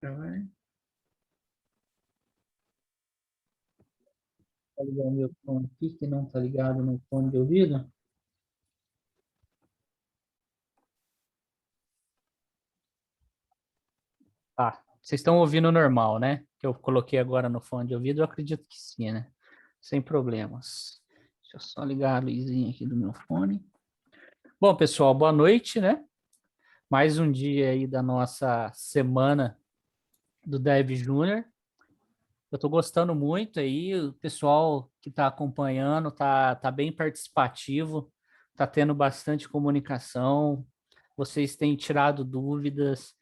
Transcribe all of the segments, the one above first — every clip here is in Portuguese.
Vai. Tá ligado meu fone aqui, que não tá ligado no fone de ouvido. Tá, vocês estão ouvindo normal, né? Que eu coloquei agora no fone de ouvido, eu acredito que sim, né? Sem problemas. Deixa eu só ligar a luzinha aqui do meu fone. Bom, pessoal, boa noite, né? Mais um dia aí da nossa semana do Dev Júnior. Eu tô gostando muito aí, o pessoal que tá acompanhando tá bem participativo, tá tendo bastante comunicação, vocês têm tirado dúvidas,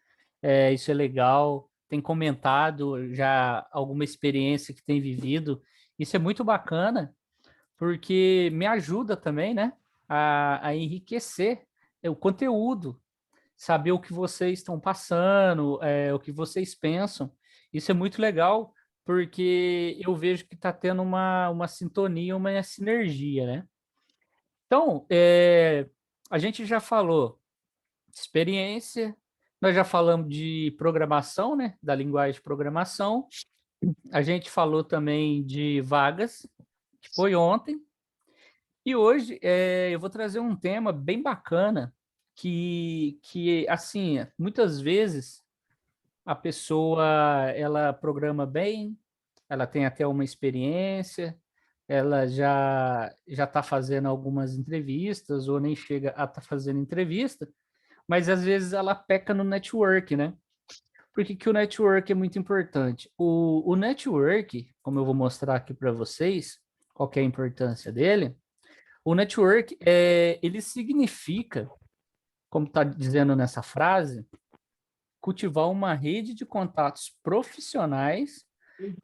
isso é legal, tem comentado já alguma experiência que tem vivido, isso é muito bacana, porque me ajuda também, né, a enriquecer o conteúdo, saber o que vocês estão passando, o que vocês pensam. Isso é muito legal, porque eu vejo que está tendo uma sintonia, uma sinergia, né? Então, a gente já falou de experiência, nós já falamos de programação, né? Da linguagem de programação. A gente falou também de vagas, que foi ontem. E hoje eu vou trazer um tema bem bacana que assim, muitas vezes a pessoa ela programa bem, ela tem até uma experiência, ela já está fazendo algumas entrevistas ou nem chega a estar fazendo entrevista, mas às vezes ela peca no network, né? Por que que o network é muito importante? O network, como eu vou mostrar aqui para vocês, qual que é a importância dele, o network, ele significa, como está dizendo nessa frase, cultivar uma rede de contatos profissionais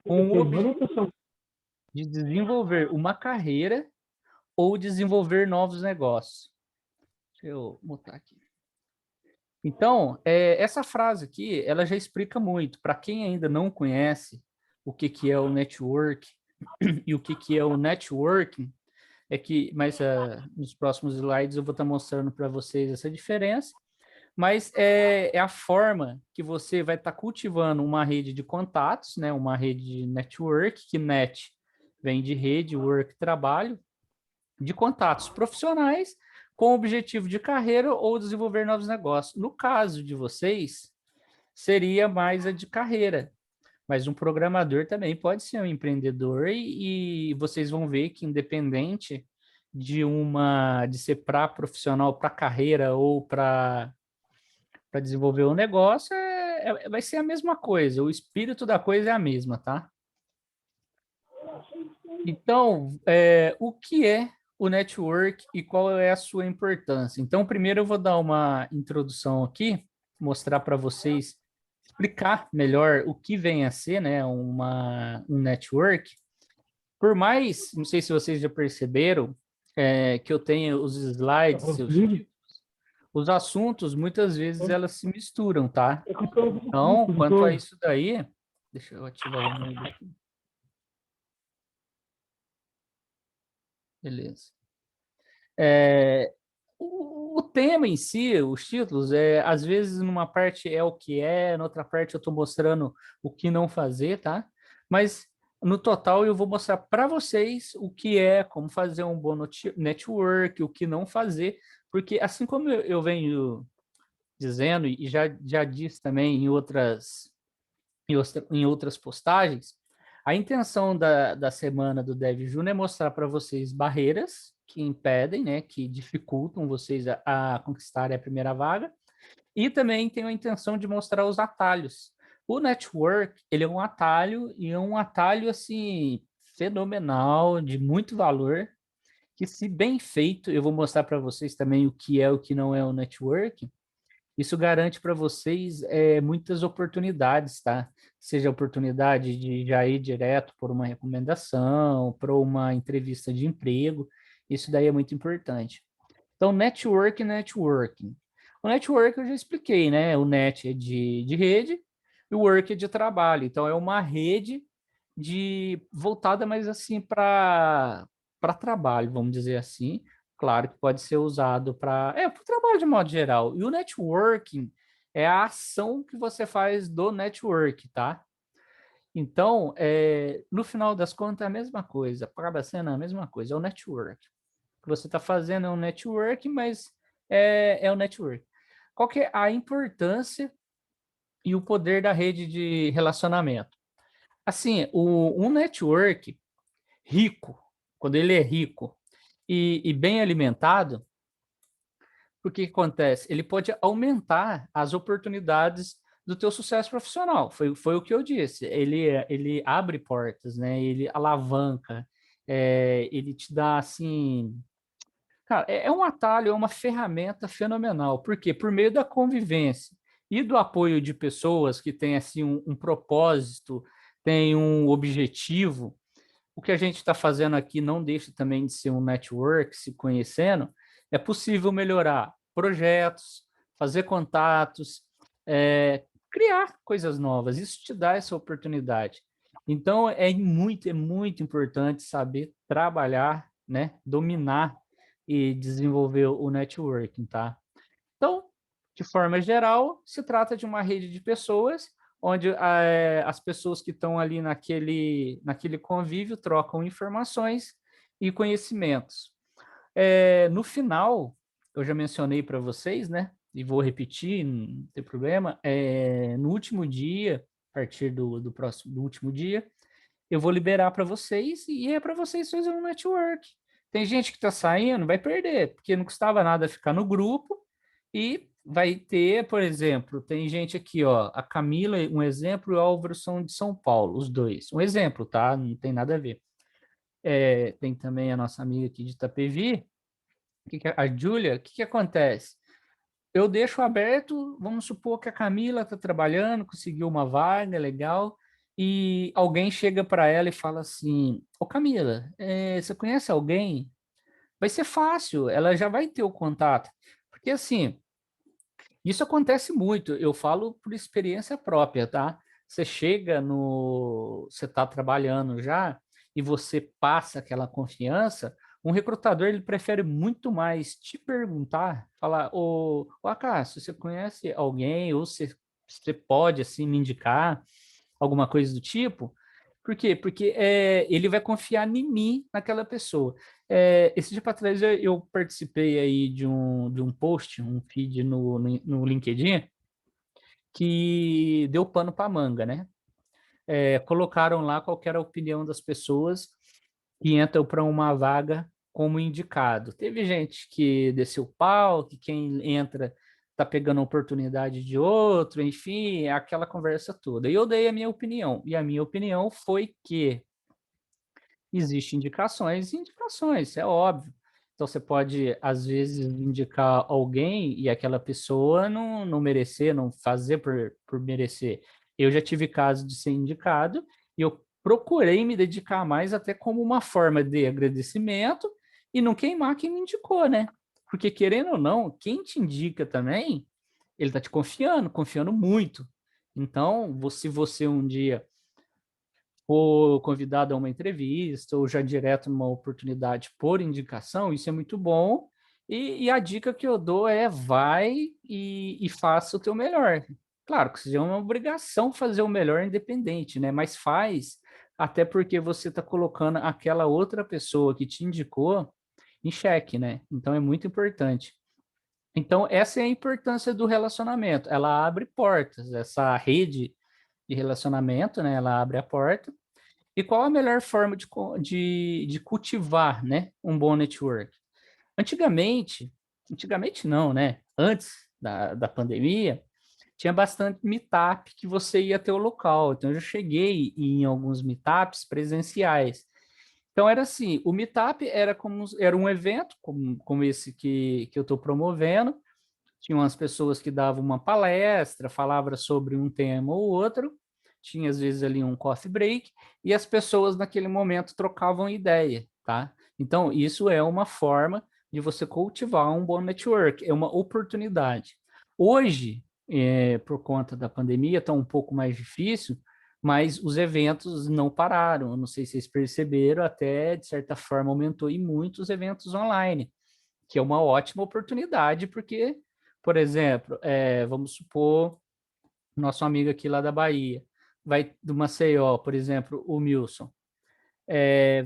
com o objetivo de desenvolver uma carreira ou desenvolver novos negócios. Deixa eu botar aqui. Então, essa frase aqui, ela já explica muito. Para quem ainda não conhece o que, que é o network e o que, que é o networking, mas nos próximos slides eu vou estar mostrando para vocês essa diferença, mas é a forma que você vai estar cultivando uma rede de contatos, né, uma rede de network, que net vem de rede, work, trabalho, de contatos profissionais com objetivo de carreira ou desenvolver novos negócios. No caso de vocês, seria mais a de carreira, mas um programador também pode ser um empreendedor e vocês vão ver que independente de ser para profissional, para carreira ou para desenvolver um negócio, vai ser a mesma coisa, o espírito da coisa é a mesma, tá? Então, o que é o network e qual é a sua importância? Então, primeiro eu vou dar uma introdução aqui, mostrar para vocês, explicar melhor o que vem a ser, né, um network. Por mais, não sei se vocês já perceberam, que eu tenho os slides, os assuntos, muitas vezes elas se misturam, tá? Então, quanto a isso daí, deixa eu ativar o mundo aqui. Beleza. O tema em si, os títulos, às vezes numa parte é o que é, na outra parte eu estou mostrando o que não fazer, tá? Mas no total eu vou mostrar para vocês o que é, como fazer um bom network, o que não fazer, porque assim como eu venho dizendo e já disse também em outras postagens, a intenção da semana do Dev Júnior é mostrar para vocês barreiras que impedem, né, que dificultam vocês a conquistarem a primeira vaga, e também tenho a intenção de mostrar os atalhos. O network, ele é um atalho, e é um atalho, assim, fenomenal, de muito valor, que se bem feito, eu vou mostrar para vocês também o que é o que não é o network, isso garante para vocês muitas oportunidades, tá? Seja a oportunidade de já ir direto por uma recomendação, para uma entrevista de emprego, isso daí é muito importante. Então, networking. O network eu já expliquei, né? O net é de rede e o work é de trabalho. Então, é uma rede voltada mais assim para trabalho, vamos dizer assim. Claro que pode ser usado para o trabalho de modo geral. E o networking é a ação que você faz do network, tá? Então, no final das contas, é a mesma coisa, acaba sendo a mesma coisa, é o network. O que você está fazendo é um network, mas é o network. Qual que é a importância e o poder da rede de relacionamento? Assim, um network rico, quando ele é rico e bem alimentado, o que acontece? Ele pode aumentar as oportunidades do teu sucesso profissional. Foi o que eu disse. Ele abre portas, né? Ele alavanca, ele te dá assim. Cara, é um atalho, é uma ferramenta fenomenal. Por quê? Por meio da convivência e do apoio de pessoas que têm assim um propósito, têm um objetivo. O que a gente está fazendo aqui não deixa também de ser um network, se conhecendo. É possível melhorar projetos, fazer contatos, criar coisas novas. Isso te dá essa oportunidade. Então, é muito importante saber trabalhar, né, dominar e desenvolver o networking, tá? Então, de forma geral, se trata de uma rede de pessoas onde as pessoas que estão ali naquele convívio trocam informações e conhecimentos. No final, eu já mencionei para vocês, né? E vou repetir, não tem problema. No último dia, a partir do último dia, eu vou liberar para vocês e é para vocês fazerem um network. Tem gente que está saindo, vai perder, porque não custava nada ficar no grupo e vai ter, por exemplo, tem gente aqui, ó, a Camila, um exemplo, e o Álvaro são de São Paulo, os dois. Um exemplo, tá? Não tem nada a ver. Tem também a nossa amiga aqui de Itapevi, a Júlia, o que que acontece? Eu deixo aberto, vamos supor que a Camila está trabalhando, conseguiu uma vaga legal, e alguém chega para ela e fala assim: Ô Camila, você conhece alguém? Vai ser fácil, ela já vai ter o contato. Porque assim, isso acontece muito, eu falo por experiência própria, tá? Você chega no. Você está trabalhando já e você passa aquela confiança, um recrutador ele prefere muito mais te perguntar, falar, ô Acácio, você conhece alguém ou você pode assim me indicar alguma coisa do tipo? Por quê? Porque ele vai confiar em mim, naquela pessoa. Esse dia para trás eu participei aí de um post, um feed no LinkedIn, que deu pano para manga, né? Colocaram lá qual que era a opinião das pessoas que entram para uma vaga como indicado. Teve gente que desceu o pau, que quem entra está pegando a oportunidade de outro, enfim, aquela conversa toda. E eu dei a minha opinião, e a minha opinião foi que existem indicações e indicações, é óbvio. Então, você pode, às vezes, indicar alguém e aquela pessoa não merecer, não fazer por merecer. Eu já tive caso de ser indicado e eu procurei me dedicar mais até como uma forma de agradecimento e não queimar quem me indicou, né? Porque, querendo ou não, quem te indica também, ele está te confiando muito. Então, se você um dia for convidado a uma entrevista ou já direto numa oportunidade por indicação, isso é muito bom. E a dica que eu dou é vai e faça o teu melhor. Claro que isso é uma obrigação fazer o melhor independente, né? Mas faz, até porque você está colocando aquela outra pessoa que te indicou em xeque, né? Então é muito importante. Então, essa é a importância do relacionamento. Ela abre portas, essa rede de relacionamento, né? Ela abre a porta e qual a melhor forma de cultivar, né, um bom network? Antigamente não, né? Antes da pandemia, tinha bastante meetup que você ia ter o local. Então, eu já cheguei em alguns meetups presenciais. Então, era assim, o meetup era um evento, como esse que eu estou promovendo. Tinha umas pessoas que davam uma palestra, falavam sobre um tema ou outro, tinha às vezes ali um coffee break, e as pessoas naquele momento trocavam ideia, tá? Então, isso é uma forma de você cultivar um bom network, é uma oportunidade. Hoje, por conta da pandemia, está um pouco mais difícil, mas os eventos não pararam. Eu não sei se vocês perceberam, até de certa forma aumentou e muitos eventos online, que é uma ótima oportunidade, porque Por exemplo, vamos supor, nosso amigo aqui lá da Bahia, vai do Maceió, por exemplo, o Milson.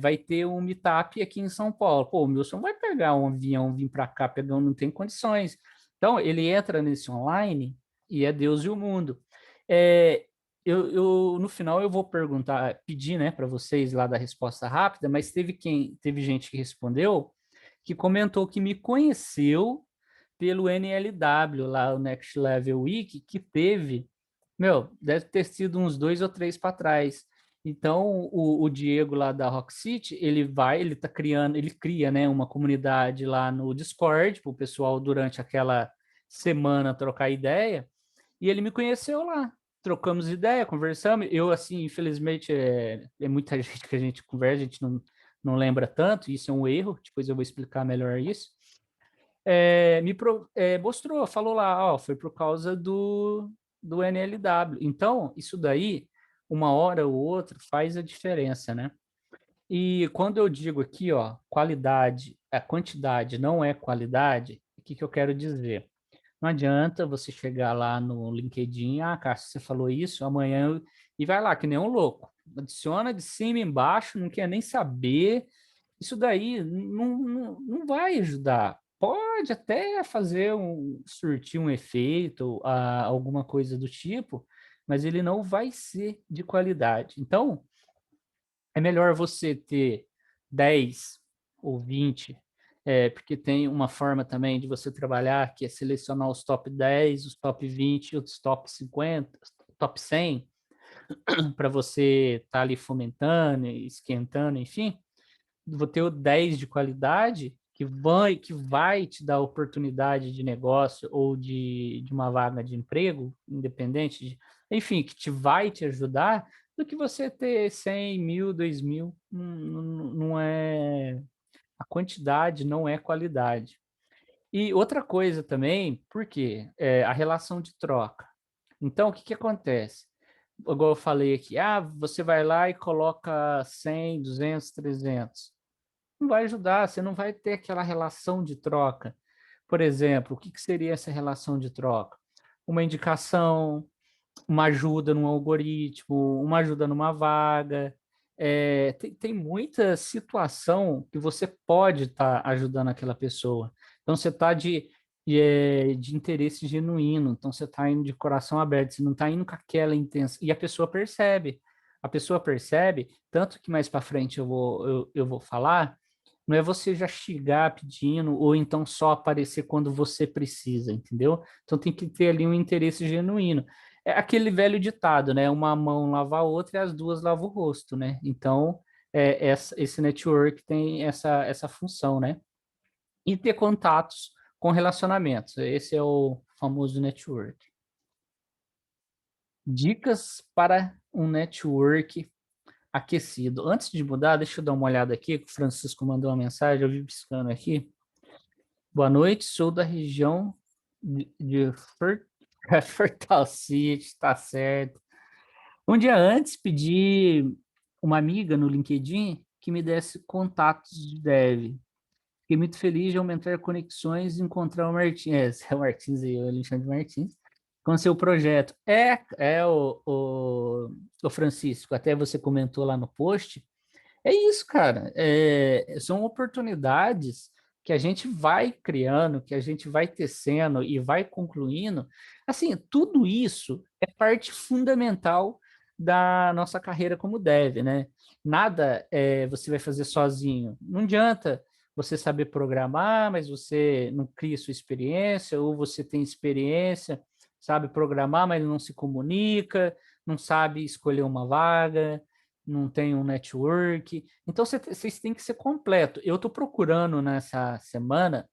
Vai ter um meetup aqui em São Paulo. Pô, o Milson vai pegar um avião, vir para cá, pegando, não tem condições. Então, ele entra nesse online e é Deus e o mundo. É, no final, eu vou perguntar, pedir, né, para vocês lá da resposta rápida, mas teve gente que respondeu, que comentou que me conheceu pelo NLW, lá o Next Level Week, que teve, deve ter sido uns 2 ou 3 para trás. Então, o Diego lá da Rock City, ele cria, né, uma comunidade lá no Discord, para o pessoal durante aquela semana trocar ideia, e ele me conheceu lá. Trocamos ideia, conversamos. Eu, assim, infelizmente, é muita gente que a gente conversa, a gente não lembra tanto, isso é um erro, depois eu vou explicar melhor isso. Mostrou, falou lá, ó, foi por causa do NLW. Então, isso daí, uma hora ou outra, faz a diferença, né? E quando eu digo aqui, ó, qualidade, a quantidade não é qualidade, o que eu quero dizer? Não adianta você chegar lá no LinkedIn, Cássio, você falou isso, e vai lá, que nem um louco. Adiciona de cima e embaixo, não quer nem saber. Isso daí não vai ajudar. Pode até surtir um efeito, alguma coisa do tipo, mas ele não vai ser de qualidade. Então, é melhor você ter 10 ou 20, porque tem uma forma também de você trabalhar que é selecionar os top 10, os top 20, os top 50, top 100, para você estar ali fomentando, esquentando, enfim. Vou ter o 10 de qualidade que vai te dar oportunidade de negócio ou de uma vaga de emprego, independente, enfim, que vai te ajudar, do que você ter 100, 1.000, 2.000. Não é. A quantidade não é qualidade. E outra coisa também, por quê? A relação de troca. Então, o que acontece? Igual eu falei aqui, você vai lá e coloca 100, 200, 300. Não vai ajudar, você não vai ter aquela relação de troca. Por exemplo, o que seria essa relação de troca? Uma indicação, uma ajuda num algoritmo, uma ajuda numa vaga. Tem muita situação que você pode estar ajudando aquela pessoa. Então, você está de interesse genuíno, então você está indo de coração aberto, você não está indo com aquela intenção. E a pessoa percebe. A pessoa percebe, tanto que mais para frente eu vou falar, não é você já chegar pedindo ou então só aparecer quando você precisa, entendeu? Então tem que ter ali um interesse genuíno. É aquele velho ditado, né? Uma mão lava a outra e as duas lavam o rosto, né? Então, esse network tem essa função, né? E ter contatos com relacionamentos. Esse é o famoso network. Dicas para um network aquecido. Antes de mudar, deixa eu dar uma olhada aqui, que o Francisco mandou uma mensagem, eu vi piscando aqui. Boa noite, sou da região de Fortal City, tá certo. Um dia antes, pedi uma amiga no LinkedIn que me desse contatos de dev. Fiquei muito feliz de aumentar conexões e encontrar o Martins, o Martins e o Alexandre Martins, com seu projeto. O Francisco, até você comentou lá no post, é isso, cara. São oportunidades que a gente vai criando, que a gente vai tecendo e vai concluindo. Assim, tudo isso é parte fundamental da nossa carreira como dev, né? Nada você vai fazer sozinho. Não adianta você saber programar, mas você não cria sua experiência, ou você tem experiência, sabe programar, mas não se comunica, não sabe escolher uma vaga, não tem um network. Então, vocês têm que ser completo. Eu estou procurando nessa semana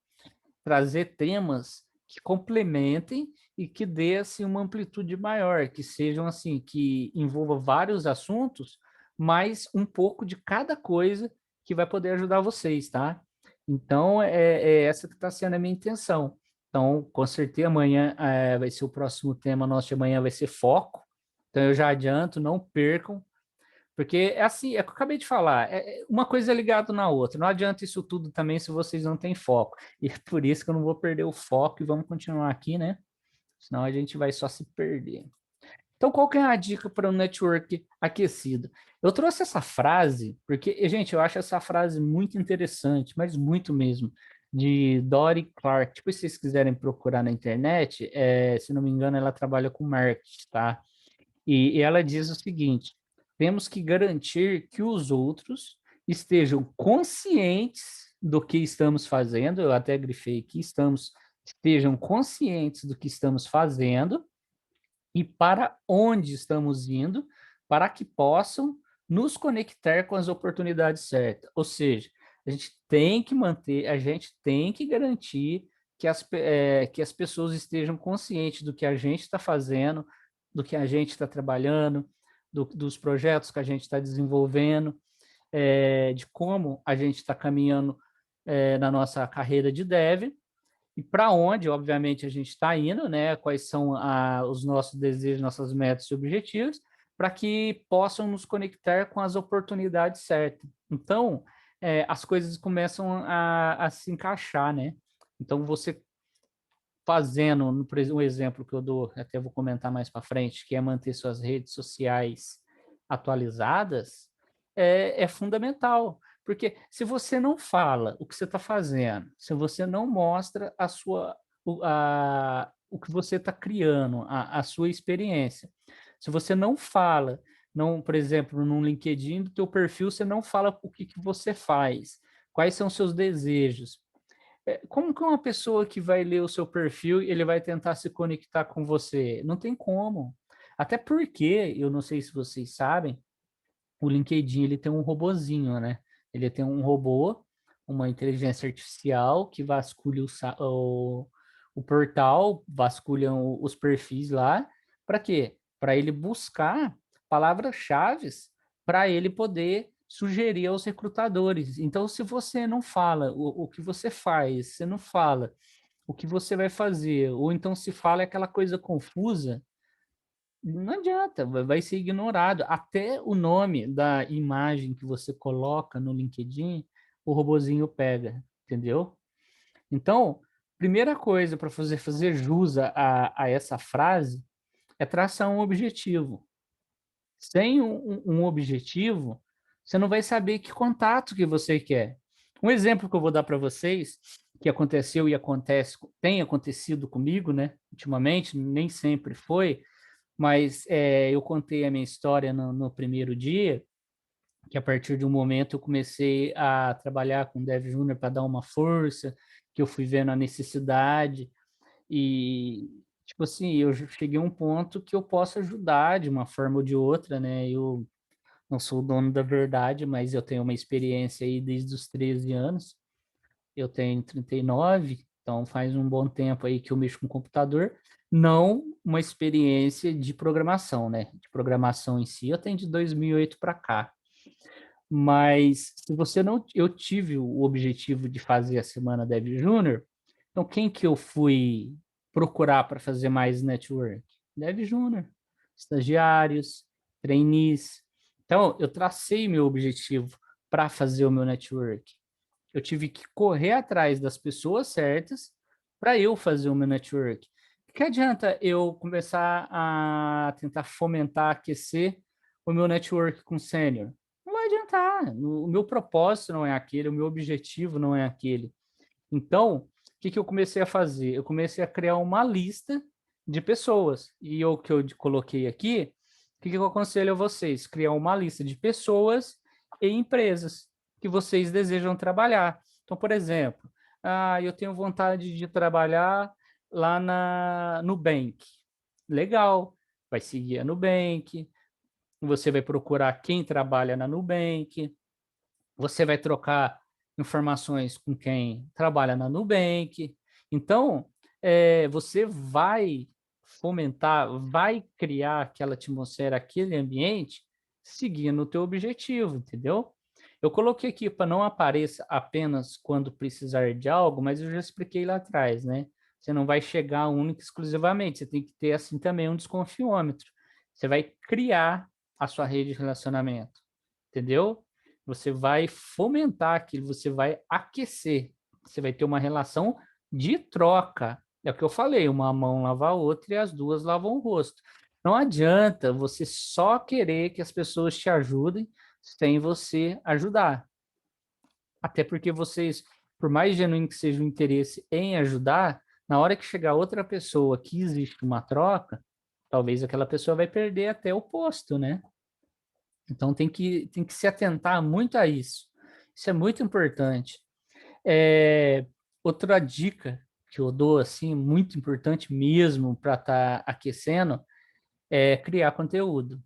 trazer temas que complementem e que dê assim, uma amplitude maior, que sejam assim, que envolva vários assuntos, mas um pouco de cada coisa que vai poder ajudar vocês, tá? Então, é essa que está sendo a minha intenção. Então, com certeza, amanhã vai ser o próximo tema nosso de amanhã, vai ser foco. Então, eu já adianto, não percam, Porque é assim, é o que eu acabei de falar, uma coisa é ligada na outra. Não adianta isso tudo também se vocês não têm foco. E é por isso que eu não vou perder o foco e vamos continuar aqui, né? Senão a gente vai só se perder. Então, qual que é a dica para um network aquecido? Eu trouxe essa frase, porque, gente, eu acho essa frase muito interessante, mas muito mesmo, de Dory Clark. Tipo, se vocês quiserem procurar na internet, se não me engano, ela trabalha com marketing, tá? E ela diz o seguinte: temos que garantir que os outros estejam conscientes do que estamos fazendo. Eu até grifei que estejam conscientes do que estamos fazendo e para onde estamos indo, para que possam nos conectar com as oportunidades certas. Ou seja, a gente tem que manter, a gente tem que garantir que as pessoas estejam conscientes do que a gente está fazendo, do que a gente está trabalhando, dos projetos que a gente está desenvolvendo, de como a gente está caminhando na nossa carreira de dev, e para onde, obviamente, a gente está indo, né? Quais são os nossos desejos, nossas metas e objetivos, para que possam nos conectar com as oportunidades certas. Então, as coisas começam a se encaixar, né? Então, você fazendo, por exemplo, um exemplo que eu dou, até vou comentar mais para frente, que é manter suas redes sociais atualizadas, é fundamental. Porque se você não fala o que você está fazendo, se você não mostra o que você está criando, a sua experiência, se você não fala, não, por exemplo, no LinkedIn do teu perfil, você não fala o que você faz, quais são os seus desejos, como que uma pessoa que vai ler o seu perfil, ele vai tentar se conectar com você? Não tem como. Até porque, eu não sei se vocês sabem, o LinkedIn ele tem um robozinho, né? Ele tem um robô, uma inteligência artificial que vasculha o portal, vasculha os perfis lá. Para quê? Para ele buscar palavras-chave para ele poder sugerir aos recrutadores. Então, se você não fala o que você faz, você não fala o que você vai fazer, ou então se fala aquela coisa confusa, não adianta, vai ser ignorado. Até o nome da imagem que você coloca no LinkedIn, o robozinho pega, entendeu? Então, primeira coisa para fazer jus a essa frase é traçar um objetivo. Sem um objetivo, você não vai saber que contato que você quer. Um exemplo que eu vou dar para vocês, que aconteceu e acontece, tem acontecido comigo, né? Ultimamente, nem sempre foi, mas eu contei a minha história no primeiro dia, que a partir de um momento eu comecei a trabalhar com Dev Júnior para dar uma força, que eu fui vendo a necessidade, e, tipo assim, eu cheguei a um ponto que eu posso ajudar de uma forma ou de outra, né? Eu não sou o dono da verdade, mas eu tenho uma experiência aí desde os 13 anos. Eu tenho 39, então faz um bom tempo aí que eu mexo com computador. Não uma experiência de programação, né? De programação em si, eu tenho de 2008 para cá. Mas se você não, eu tive o objetivo de fazer a Semana Dev Júnior, então quem que eu fui procurar para fazer mais network? Dev Júnior, estagiários, trainees. Então eu tracei meu objetivo para fazer o meu network. Eu tive que correr atrás das pessoas certas para eu fazer o meu network. Que adianta eu começar a tentar fomentar, aquecer o meu network com sênior? Não vai adiantar. O meu propósito não é aquele, o meu objetivo não é aquele. Então, o que eu comecei a fazer? Eu comecei a criar uma lista de pessoas. E o que eu coloquei aqui, o que eu aconselho a vocês? Criar uma lista de pessoas e empresas que vocês desejam trabalhar. Então, por exemplo, eu tenho vontade de trabalhar lá na Nubank. Legal, vai seguir a Nubank, você vai procurar quem trabalha na Nubank, você vai trocar informações com quem trabalha na Nubank. Então, você vai fomentar, vai criar aquela atmosfera, aquele ambiente, seguindo o teu objetivo, entendeu? Eu coloquei aqui para não apareça apenas quando precisar de algo, mas eu já expliquei lá atrás, né? Você não vai chegar único exclusivamente, você tem que ter assim também um desconfiômetro. Você vai criar a sua rede de relacionamento. entendeu? Você vai fomentar aquilo, você vai aquecer, você vai ter uma relação de troca. É o que eu falei, uma mão lava a outra e as duas lavam o rosto. Não adianta você só querer que as pessoas te ajudem sem você ajudar. Até porque vocês, por mais genuíno que seja o interesse em ajudar, na hora que chegar outra pessoa que existe uma troca, talvez aquela pessoa vai perder até o posto, né? Então tem que se atentar muito a isso. Isso é muito importante. É, outra dica que eu dou, assim, muito importante mesmo para estar aquecendo, é criar conteúdo.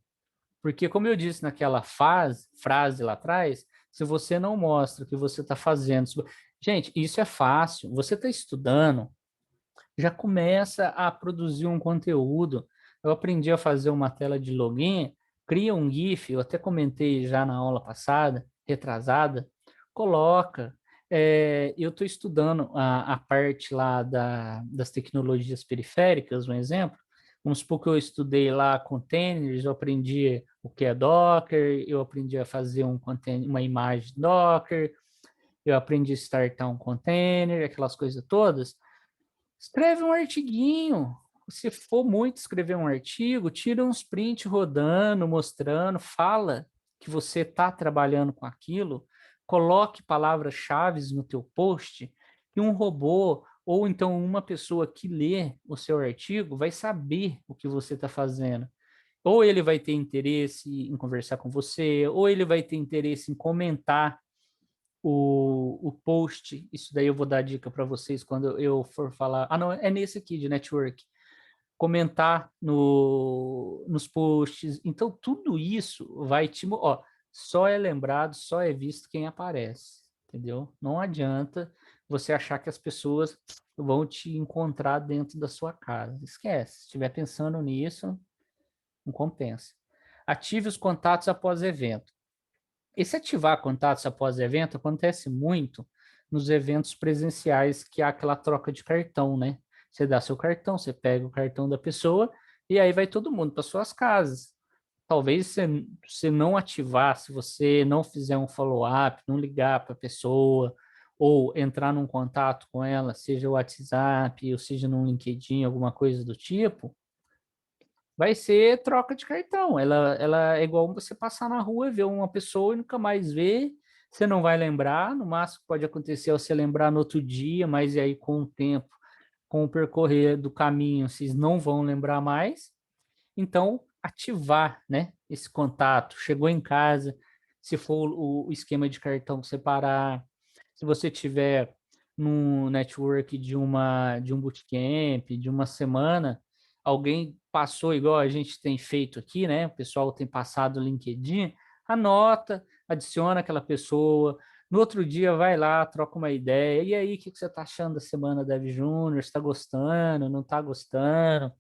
Porque, como eu disse naquela frase lá atrás, se você não mostra o que você está fazendo. Gente, isso é fácil. Você está estudando, já começa a produzir um conteúdo. Eu aprendi a fazer uma tela de login, cria um GIF, eu até comentei já na aula passada, retrasada, coloca. Eu estou estudando a parte lá das tecnologias periféricas, um exemplo. Vamos supor que eu estudei lá containers, eu aprendi o que é Docker, eu aprendi a fazer uma imagem Docker, eu aprendi a startar um container, aquelas coisas todas. Escreve um artiguinho. Se for muito escrever um artigo, tira uns print rodando, mostrando, fala que você está trabalhando com aquilo, coloque palavras-chave no teu post e um robô ou então uma pessoa que lê o seu artigo vai saber o que você está fazendo. Ou ele vai ter interesse em conversar com você, ou ele vai ter interesse em comentar o post, isso daí eu vou dar dica para vocês quando eu for falar. Ah, não, é nesse aqui de network. Comentar nos posts. Então, tudo isso vai te. Ó, só é lembrado, só é visto quem aparece, entendeu? Não adianta você achar que as pessoas vão te encontrar dentro da sua casa. Esquece. Se estiver pensando nisso, não compensa. Ative os contatos após evento. Esse ativar contatos após evento acontece muito nos eventos presenciais, que há aquela troca de cartão, né? Você dá seu cartão, você pega o cartão da pessoa e aí vai todo mundo para suas casas. Talvez você não ativar, se você não fizer um follow-up, não ligar para a pessoa, ou entrar num contato com ela, seja o WhatsApp, ou seja no LinkedIn, alguma coisa do tipo, vai ser troca de cartão. Ela é igual você passar na rua, ver uma pessoa e nunca mais ver. Você não vai lembrar, no máximo pode acontecer você lembrar no outro dia, mas aí com o tempo, com o percorrer do caminho, vocês não vão lembrar mais. Então, ativar, né, esse contato. Chegou em casa, se for o esquema de cartão separar, se você tiver no network de um bootcamp, de uma semana, alguém passou igual a gente tem feito aqui, né? O pessoal tem passado o LinkedIn, anota, adiciona aquela pessoa. No outro dia, vai lá, troca uma ideia. E aí, o que você está achando da semana Dev Júnior? Está gostando? Não está gostando?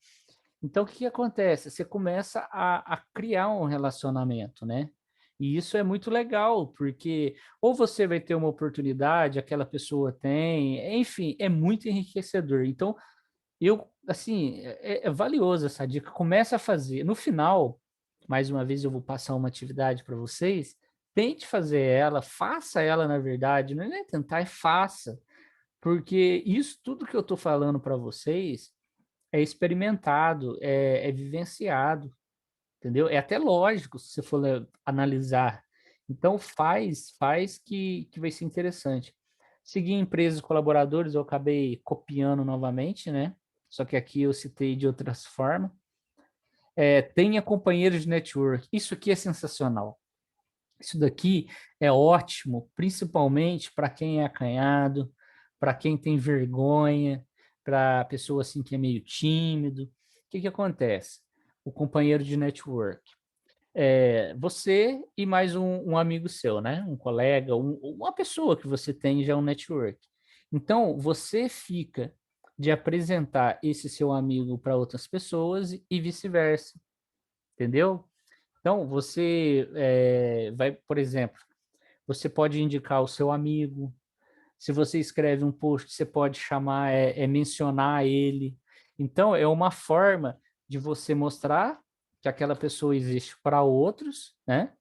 Então, o que que acontece? Você começa a criar um relacionamento, né? E isso é muito legal, porque ou você vai ter uma oportunidade, aquela pessoa tem, enfim, é muito enriquecedor. Então, assim, é valioso essa dica. Começa a fazer. No final, mais uma vez, eu vou passar uma atividade para vocês. Tente fazer ela, faça ela, na verdade. Não é nem tentar, é faça. Porque isso tudo que eu estou falando para vocês é experimentado, é vivenciado, entendeu? É até lógico se você for analisar. Então faz que vai ser interessante. Seguir empresas colaboradores, eu acabei copiando novamente, né? Só que aqui eu citei de outras formas. Tenha companheiros de network. Isso aqui é sensacional. Isso daqui é ótimo, principalmente para quem é acanhado, para quem tem vergonha, para pessoa assim que é meio tímido. O que que acontece? O companheiro de network. Você e mais um amigo seu, né? Um colega, uma pessoa que você tem já um network. Então, você fica de apresentar esse seu amigo para outras pessoas e vice-versa, entendeu? Então, você vai, por exemplo, você pode indicar o seu amigo. Se você escreve um post, você pode chamar, mencionar ele. Então, é uma forma de você mostrar que aquela pessoa existe para outros, né?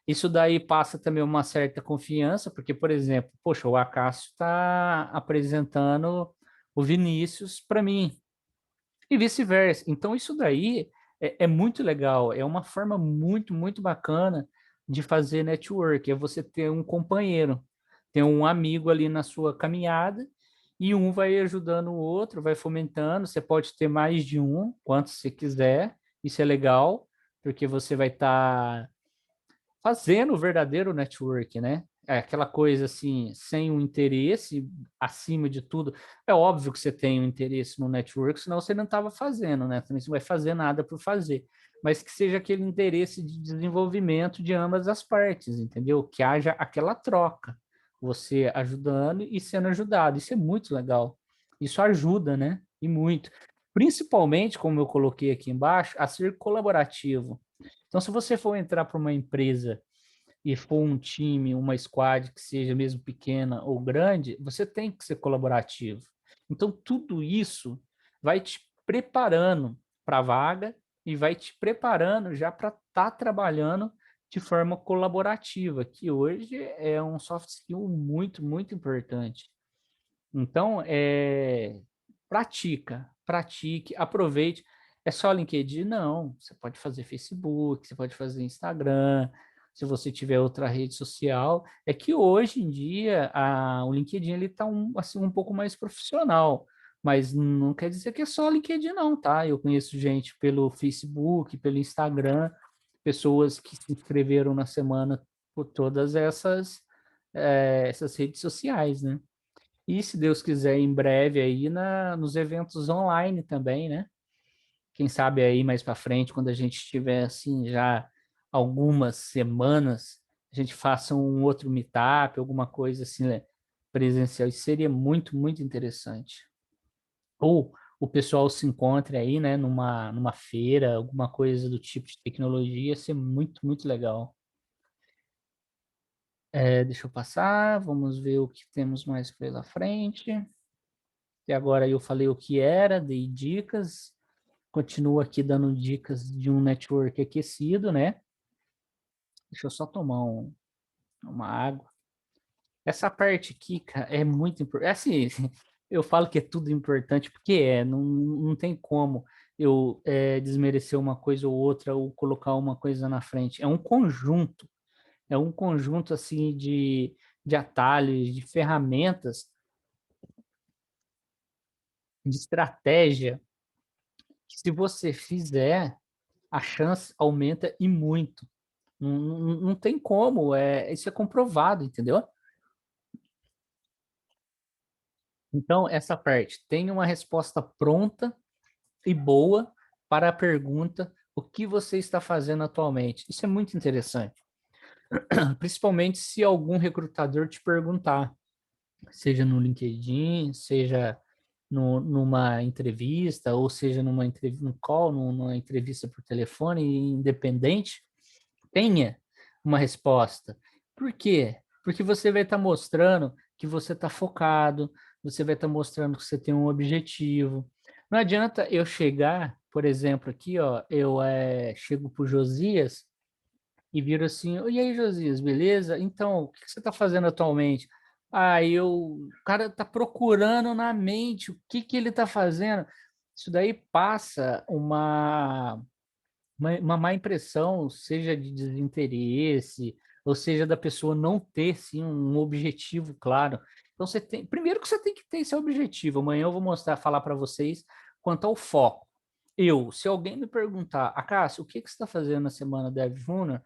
Isso daí passa também uma certa confiança, porque, por exemplo, poxa, o Acácio está apresentando o Vinícius para mim, e vice-versa. Então, isso daí é muito legal, é uma forma muito, muito bacana de fazer network, é você ter um companheiro, ter um amigo ali na sua caminhada, e um vai ajudando o outro, vai fomentando, você pode ter mais de um, quanto você quiser, isso é legal, porque você vai estar fazendo o verdadeiro network, né? É aquela coisa assim, sem um interesse acima de tudo. É óbvio que você tem um interesse no network, senão você não estava fazendo, né? Também você não vai fazer nada por fazer. Mas que seja aquele interesse de desenvolvimento de ambas as partes, entendeu? Que haja aquela troca. Você ajudando e sendo ajudado. Isso é muito legal. Isso ajuda, né? E muito. Principalmente, como eu coloquei aqui embaixo, a ser colaborativo. Então, se você for entrar para uma empresa e for um time, uma squad que seja mesmo pequena ou grande, você tem que ser colaborativo. Então, tudo isso vai te preparando para a vaga e vai te preparando já para estar trabalhando de forma colaborativa, que hoje é um soft skill muito, muito importante. Então, pratique, aproveite. É só LinkedIn? Não. Você pode fazer Facebook, você pode fazer Instagram, se você tiver outra rede social. É que hoje em dia o LinkedIn ele está assim, um pouco mais profissional, mas não quer dizer que é só LinkedIn, não, tá? Eu conheço gente pelo Facebook, pelo Instagram, pessoas que se inscreveram na semana por todas essas redes sociais, né? E se Deus quiser, em breve aí nos eventos online também, né? Quem sabe aí mais para frente, quando a gente tiver assim já algumas semanas, a gente faça um outro meetup, alguma coisa assim, né, presencial. Isso seria muito, muito interessante. Ou o pessoal se encontre aí, né, numa feira, alguma coisa do tipo de tecnologia, ia ser muito, muito legal. Deixa eu passar, vamos ver o que temos mais pela frente. E agora eu falei o que era, dei dicas, continuo aqui dando dicas de um network aquecido, né? Deixa eu só tomar uma água. Essa parte aqui, cara, é muito importante. Assim, eu falo que é tudo importante, porque não tem como eu desmerecer uma coisa ou outra, ou colocar uma coisa na frente. É um conjunto assim de atalhos, de ferramentas, de estratégia, que se você fizer, a chance aumenta e muito. Não tem como, isso é comprovado, entendeu? Então, essa parte, tem uma resposta pronta e boa para a pergunta: o que você está fazendo atualmente? Isso é muito interessante, principalmente se algum recrutador te perguntar, seja no LinkedIn, seja numa entrevista, ou seja numa entrevista, num call, numa entrevista por telefone, independente, tenha uma resposta. Por quê? Porque você vai estar mostrando que você está focado, você vai estar mostrando que você tem um objetivo. Não adianta eu chegar, por exemplo, aqui, ó, eu chego para o Josias e viro assim, e aí, Josias, beleza? Então, o que você está fazendo atualmente? O cara está procurando na mente o que ele está fazendo. Isso daí passa uma má impressão, seja de desinteresse, ou seja, da pessoa não ter, sim, um objetivo claro. Então, primeiro que você tem que ter esse objetivo. Amanhã eu vou falar para vocês quanto ao foco. Se alguém me perguntar, Acácio, o que você está fazendo na semana Dev Júnior?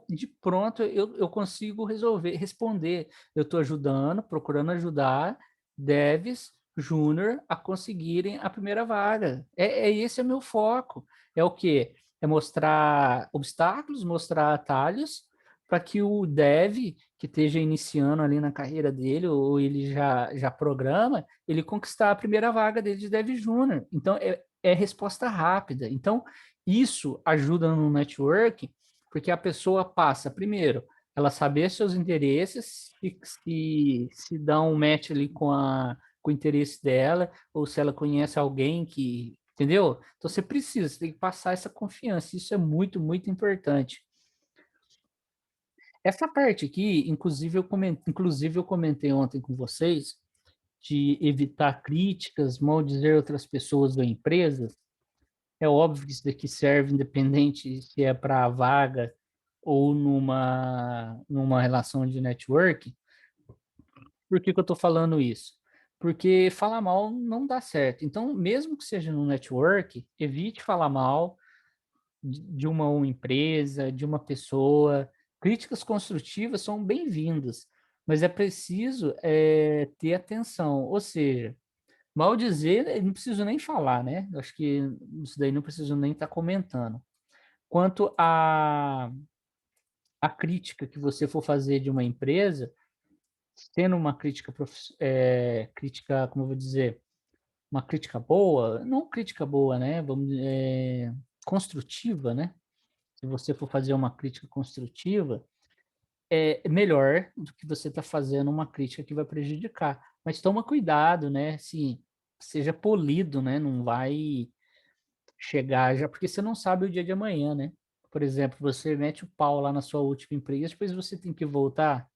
De pronto, eu consigo responder. Eu estou ajudando, procurando ajudar devs júnior a conseguirem a primeira vaga. Esse é meu foco. É o quê? É mostrar obstáculos, mostrar atalhos, para que o dev que esteja iniciando ali na carreira dele, ou ele já programa, ele conquistar a primeira vaga dele de dev júnior. Então, é resposta rápida. Então, isso ajuda no network, porque a pessoa passa, primeiro, ela saber seus interesses, se dá um match ali com o interesse dela, ou se ela conhece alguém que, entendeu? Então você tem que passar essa confiança. Isso é muito, muito importante. Essa parte aqui, inclusive eu comentei ontem com vocês, de evitar críticas, maldizer outras pessoas ou empresas. É óbvio que isso daqui serve independente se é para a vaga ou numa relação de network. Por que que eu estou falando isso? Porque falar mal não dá certo. Então, mesmo que seja no network, evite falar mal de uma empresa, de uma pessoa. Críticas construtivas são bem-vindas, mas é preciso ter atenção. Ou seja, mal dizer, eu não preciso nem falar, né? Eu acho que isso daí não preciso nem estar comentando. Quanto a crítica que você for fazer de uma empresa, tendo uma crítica, crítica, como eu vou dizer, uma crítica boa, não crítica boa, né? Construtiva, né? Se você for fazer uma crítica construtiva, é melhor do que você está fazendo uma crítica que vai prejudicar. Mas toma cuidado, né? Assim, seja polido, né? Não vai chegar já, porque você não sabe o dia de amanhã, né? Por exemplo, você mete o pau lá na sua última empresa, depois você tem que voltar,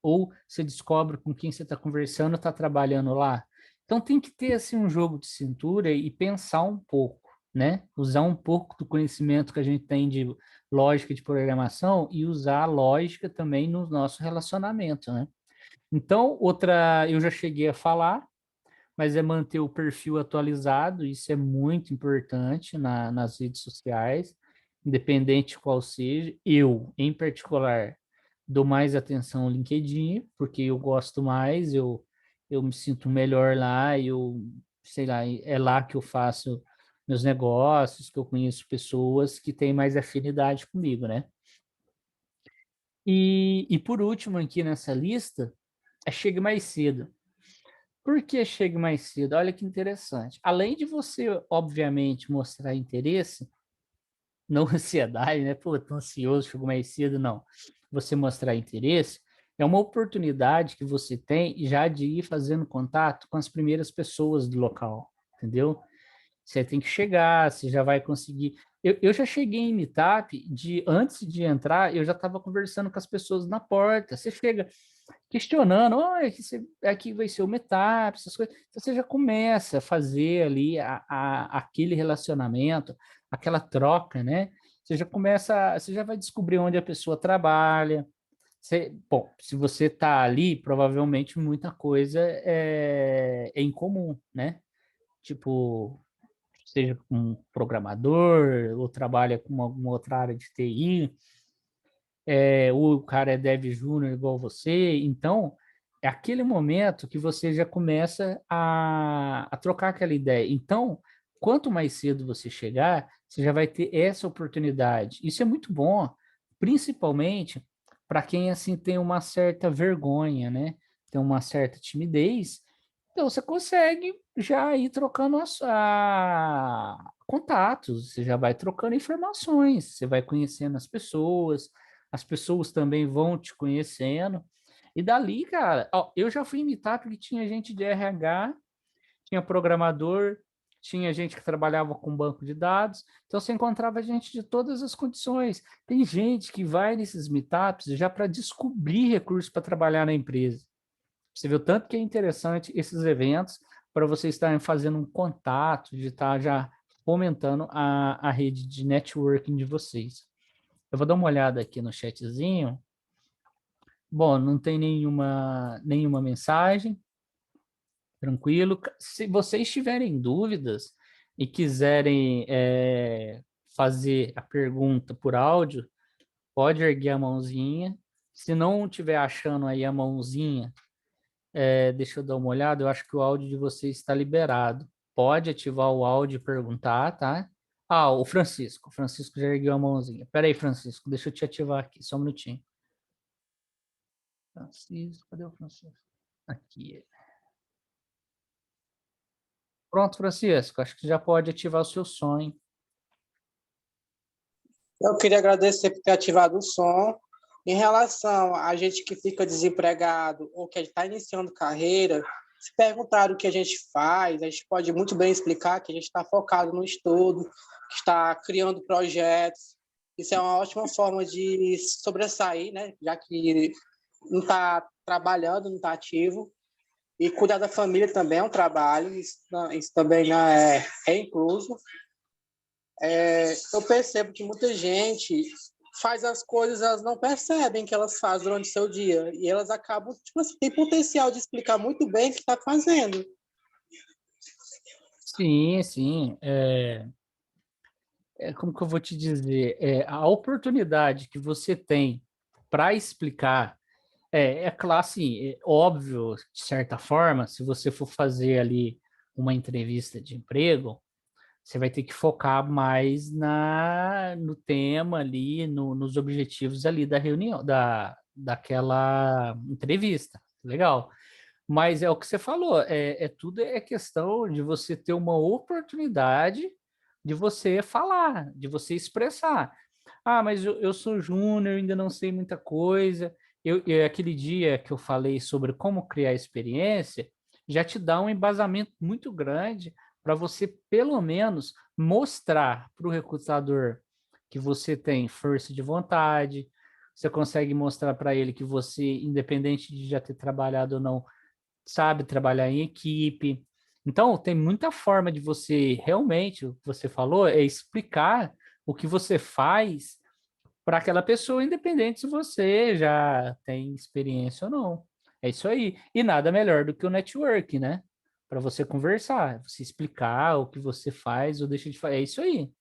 ou você descobre com quem você está conversando, está trabalhando lá. Então tem que ter assim um jogo de cintura e pensar um pouco, né? Usar um pouco do conhecimento que a gente tem de lógica de programação e usar a lógica também no nosso relacionamento, né? Então, outra, eu já cheguei a falar, mas é manter o perfil atualizado, isso é muito importante nas redes sociais, independente qual seja. Eu, em particular, dou mais atenção ao LinkedIn, porque eu gosto mais, eu me sinto melhor lá, eu, sei lá, é lá que eu faço meus negócios, que eu conheço pessoas que têm mais afinidade comigo, né? E por último, aqui nessa lista, é chegue mais cedo. Por que chegue mais cedo? Olha que interessante. Além de você, obviamente, mostrar interesse, não ansiedade, né? Pô, tô ansioso, chego mais cedo, não. Você mostrar interesse é uma oportunidade que você tem já de ir fazendo contato com as primeiras pessoas do local, entendeu? Você tem que chegar, você já vai conseguir. Eu já cheguei em meetup de antes de entrar, eu já estava conversando com as pessoas na porta. Você chega questionando, oh, aqui vai ser o meetup, essas coisas. Então você já começa a fazer ali aquele relacionamento, aquela troca, né? Você já começa, você já vai descobrir onde a pessoa trabalha. Bom, se você está ali, provavelmente muita coisa é em comum, né? Tipo, seja um programador, ou trabalha com alguma outra área de TI, o cara é dev júnior igual você, então é aquele momento que você já começa a trocar aquela ideia. Então, quanto mais cedo você chegar, você já vai ter essa oportunidade. Isso é muito bom, principalmente para quem assim tem uma certa vergonha, né? Tem uma certa timidez. Então, você consegue já ir trocando contatos, você já vai trocando informações, você vai conhecendo as pessoas também vão te conhecendo. E dali, cara, ó, eu já fui imitar porque tinha gente de RH, tinha programador, tinha gente que trabalhava com banco de dados, então você encontrava gente de todas as condições. Tem gente que vai nesses meetups já para descobrir recursos para trabalhar na empresa. Você viu tanto que é interessante esses eventos para vocês estarem fazendo um contato, de estar já fomentando a rede de networking de vocês. Eu vou dar uma olhada aqui no chatzinho. Bom, não tem nenhuma mensagem, tranquilo. Se vocês tiverem dúvidas e quiserem fazer a pergunta por áudio, pode erguer a mãozinha. Se não estiver achando aí a mãozinha, deixa eu dar uma olhada, eu acho que o áudio de vocês está liberado. Pode ativar o áudio e perguntar, tá? Ah, o Francisco. O Francisco já ergueu a mãozinha. Pera aí, Francisco, deixa eu te ativar aqui, só um minutinho. Francisco, cadê o Francisco? Aqui. Pronto, Francisco, acho que já pode ativar o seu som, hein? Eu queria agradecer por ter ativado o som. Em relação a gente que fica desempregado ou que está iniciando carreira, se perguntar o que a gente faz, a gente pode muito bem explicar que a gente está focado no estudo, que está criando projetos. Isso é uma ótima forma de sobressair, né? Já que não está trabalhando, não está ativo. E cuidar da família também é um trabalho, isso também não é incluso. Eu percebo que muita gente faz as coisas, elas não percebem que elas fazem durante o seu dia. E elas acabam, tipo assim, tem potencial de explicar muito bem o que está fazendo. Sim, sim. Como que eu vou te dizer? A oportunidade que você tem para explicar claro, assim, é óbvio, de certa forma, se você for fazer ali uma entrevista de emprego, você vai ter que focar mais no tema ali, nos objetivos ali da reunião, daquela entrevista. Legal. Mas é o que você falou, tudo é questão de você ter uma oportunidade de você falar, de você expressar. Ah, mas eu sou júnior, ainda não sei muita coisa. Aquele dia que eu falei sobre como criar experiência, já te dá um embasamento muito grande para você, pelo menos, mostrar para o recrutador que você tem força de vontade, você consegue mostrar para ele que você, independente de já ter trabalhado ou não, sabe trabalhar em equipe. Então, tem muita forma de você realmente, o que você falou, é explicar o que você faz para aquela pessoa, independente se você já tem experiência ou não. É isso aí. E nada melhor do que o network, né? Para você conversar, você explicar o que você faz ou deixa de fazer. É isso aí.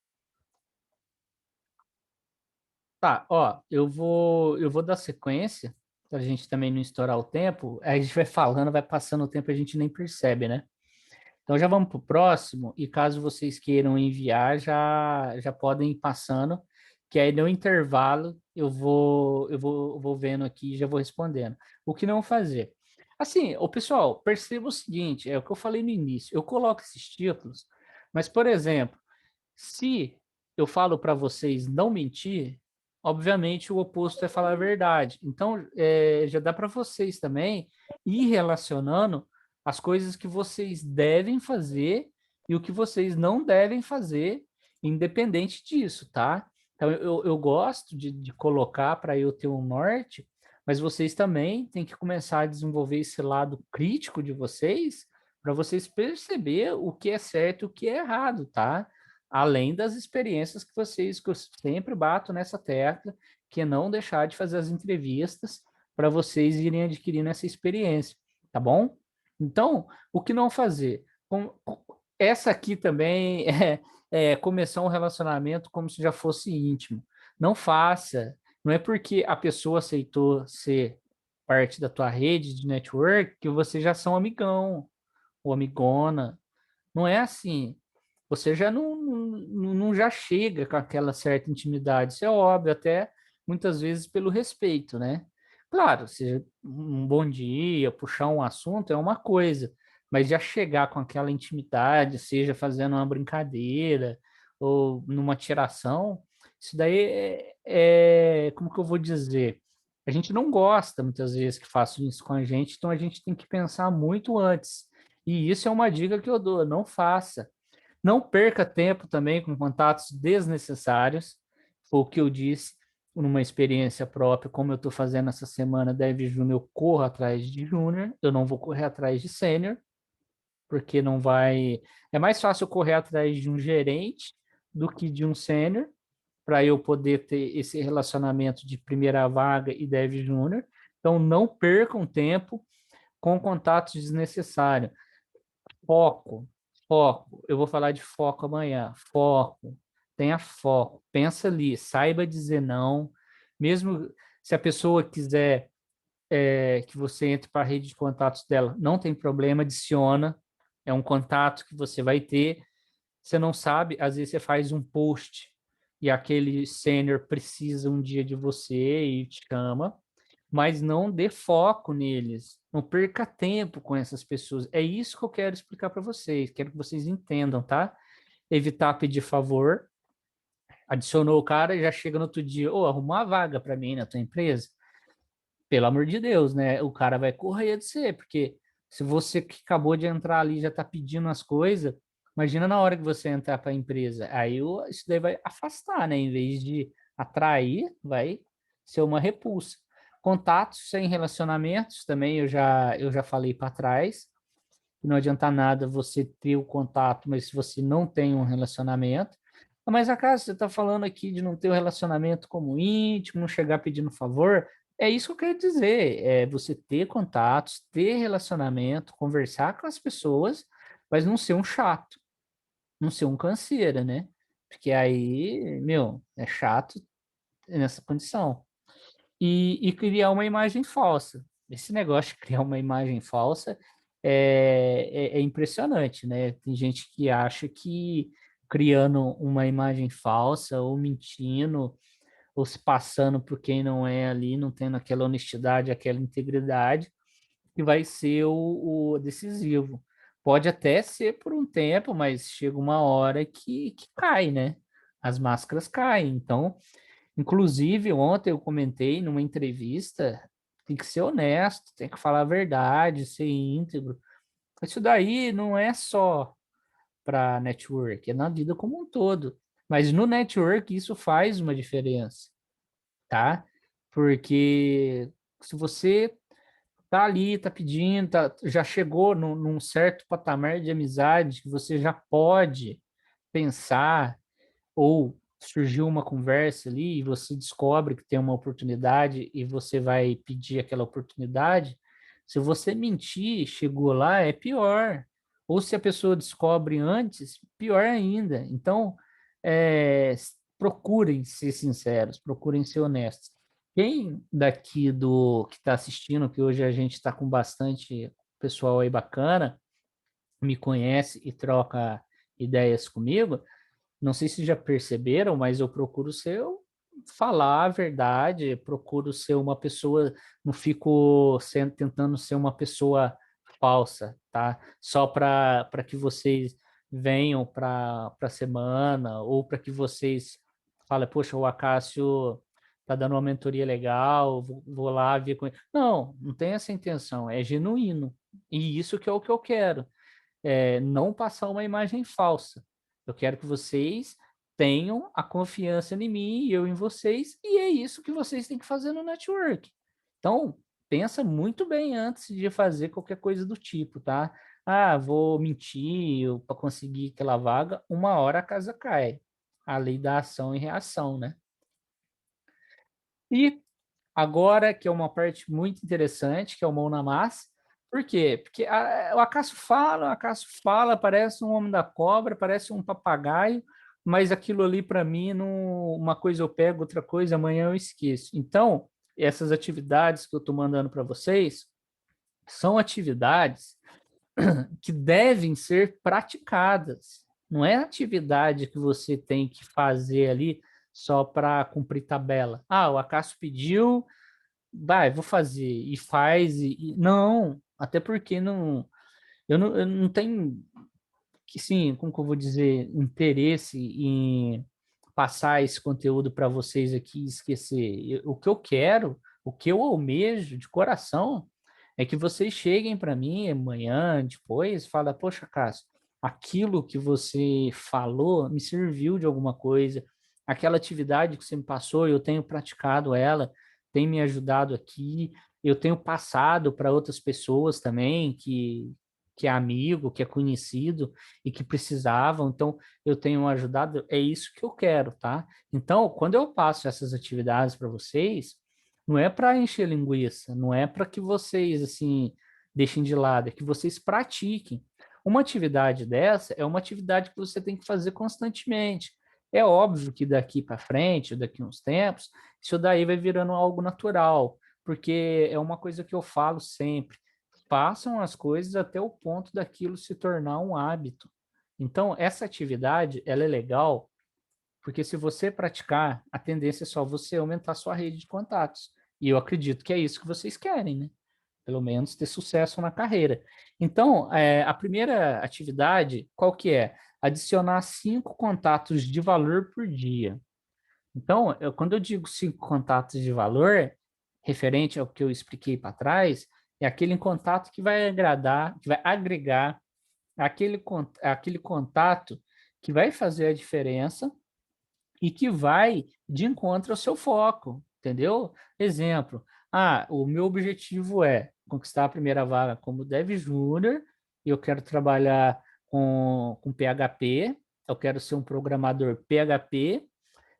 Tá, ó, eu vou dar sequência, para a gente também não estourar o tempo. Aí a gente vai falando, vai passando o tempo, a gente nem percebe, né? Então já vamos para o próximo, e caso vocês queiram enviar, já podem ir passando, que aí no intervalo eu vou vendo aqui e já vou respondendo. O que não fazer? Assim, o pessoal, perceba o seguinte, é o que eu falei no início, eu coloco esses títulos, mas, por exemplo, se eu falo para vocês não mentir, obviamente o oposto é falar a verdade. Então, já dá para vocês também ir relacionando as coisas que vocês devem fazer e o que vocês não devem fazer, independente disso, tá? Então, eu gosto de colocar para eu ter um norte, mas vocês também têm que começar a desenvolver esse lado crítico de vocês, para vocês perceber o que é certo e o que é errado, tá? Além das experiências que eu sempre bato nessa tecla, que é não deixar de fazer as entrevistas para vocês irem adquirindo essa experiência, tá bom? Então, o que não fazer? Essa aqui também é começar um relacionamento como se já fosse íntimo. Não faça. Não é porque a pessoa aceitou ser parte da tua rede de network que vocês já são amigão ou amigona. Não é assim. Você já não já chega com aquela certa intimidade. Isso é óbvio, até muitas vezes pelo respeito, né? Claro, se um bom dia, puxar um assunto é uma coisa, mas já chegar com aquela intimidade, seja fazendo uma brincadeira ou numa tiração, isso daí como que eu vou dizer? A gente não gosta muitas vezes que façam isso com a gente, então a gente tem que pensar muito antes. E isso é uma dica que eu dou, não faça. Não perca tempo também com contatos desnecessários. Foi o que eu disse numa experiência própria, como eu estou fazendo essa semana Dev Júnior, eu corro atrás de Júnior, eu não vou correr atrás de Sênior, porque não vai. É mais fácil correr atrás de um gerente do que de um Sênior, para eu poder ter esse relacionamento de primeira vaga e Dev Júnior. Então, não percam tempo com contatos desnecessários. Foco, foco. Eu vou falar de foco amanhã. Foco. Tenha foco. Pensa ali. Saiba dizer não. Mesmo se a pessoa quiser que você entre para a rede de contatos dela, não tem problema, adiciona. É um contato que você vai ter. Você não sabe, às vezes você faz um post e aquele sênior precisa um dia de você e te chama, mas não dê foco neles. Não perca tempo com essas pessoas. É isso que eu quero explicar para vocês. Quero que vocês entendam, tá? Evitar pedir favor. Adicionou o cara e já chega no outro dia, ô, arruma uma vaga para mim na tua empresa. Pelo amor de Deus, né? O cara vai correr de você, porque se você que acabou de entrar ali já está pedindo as coisas, imagina na hora que você entrar para a empresa. Aí isso daí vai afastar, né? Em vez de atrair, vai ser uma repulsa. Contatos sem relacionamentos também eu já falei para trás. Não adianta nada você ter o contato, mas se você não tem um relacionamento. Mas acaso você está falando aqui de não ter um relacionamento como íntimo, não chegar pedindo favor, é isso que eu quero dizer, é você ter contatos, ter relacionamento, conversar com as pessoas, mas não ser um chato, não ser um canseira, né? Porque aí, meu, é chato nessa condição. E criar uma imagem falsa. Esse negócio de criar uma imagem falsa é impressionante, né? Tem gente que acha que criando uma imagem falsa ou mentindo ou se passando por quem não é ali, não tendo aquela honestidade, aquela integridade, que vai ser o decisivo. Pode até ser por um tempo, mas chega uma hora que cai, né? As máscaras caem. Então, inclusive, ontem eu comentei numa entrevista, tem que ser honesto, tem que falar a verdade, ser íntegro. Isso daí não é só para network, é na vida como um todo. Mas no network isso faz uma diferença, tá? Porque se você tá ali, tá pedindo, já chegou num certo patamar de amizade que você já pode pensar ou surgiu uma conversa ali e você descobre que tem uma oportunidade e você vai pedir aquela oportunidade, se você mentir, chegou lá, é pior. Ou se a pessoa descobre antes, pior ainda. Então, procurem ser sinceros, procurem ser honestos. Quem daqui do que está assistindo, que hoje a gente está com bastante pessoal aí bacana, me conhece e troca ideias comigo, não sei se já perceberam, mas eu procuro falar a verdade, procuro ser uma pessoa, não fico tentando ser uma pessoa falsa, tá? Só para que vocês venham para a semana ou para que vocês falem, poxa, o Acácio tá dando uma mentoria legal, vou lá ver com ele. Não, não tem essa intenção, é genuíno. E isso que é o que eu quero, não passar uma imagem falsa. Eu quero que vocês tenham a confiança em mim e eu em vocês, e é isso que vocês têm que fazer no network. Então, pensa muito bem antes de fazer qualquer coisa do tipo, tá? Ah, vou mentir para conseguir aquela vaga, uma hora a casa cai. A lei da ação e reação, né? E agora, que é uma parte muito interessante, que é o mão na massa. Por quê? Porque o Acaso fala, parece um homem da cobra, parece um papagaio, mas aquilo ali para mim, não, uma coisa eu pego, outra coisa amanhã eu esqueço. Então, essas atividades que eu estou mandando para vocês são atividades que devem ser praticadas. Não é atividade que você tem que fazer ali só para cumprir tabela. Ah, o Acaso pediu, vai, vou fazer, e faz, não, até porque eu não tenho, que sim, como que eu vou dizer, interesse em passar esse conteúdo para vocês aqui e esquecer. O que eu quero, o que eu almejo de coração, é que vocês cheguem para mim amanhã, depois, fala, poxa, Cássio, aquilo que você falou me serviu de alguma coisa, aquela atividade que você me passou, eu tenho praticado ela, tem me ajudado aqui, eu tenho passado para outras pessoas também que é amigo, que é conhecido e que precisavam, então eu tenho ajudado, é isso que eu quero, tá? Então, quando eu passo essas atividades para vocês, não é para encher linguiça, não é para que vocês, assim, deixem de lado, é que vocês pratiquem. Uma atividade dessa é uma atividade que você tem que fazer constantemente. É óbvio que daqui para frente, daqui a uns tempos, isso daí vai virando algo natural, porque é uma coisa que eu falo sempre. Façam as coisas até o ponto daquilo se tornar um hábito. Então, essa atividade, ela é legal, porque se você praticar, a tendência é só você aumentar sua rede de contatos. E eu acredito que é isso que vocês querem, né? Pelo menos ter sucesso na carreira. Então, a primeira atividade, qual que é? Adicionar 5 contatos de valor por dia. Então, quando eu digo 5 contatos de valor, referente ao que eu expliquei para trás, é aquele contato que vai agradar, que vai agregar, aquele contato que vai fazer a diferença e que vai de encontro ao seu foco, entendeu? Exemplo, o meu objetivo é conquistar a primeira vaga como Dev Júnior, e eu quero trabalhar com PHP, eu quero ser um programador PHP,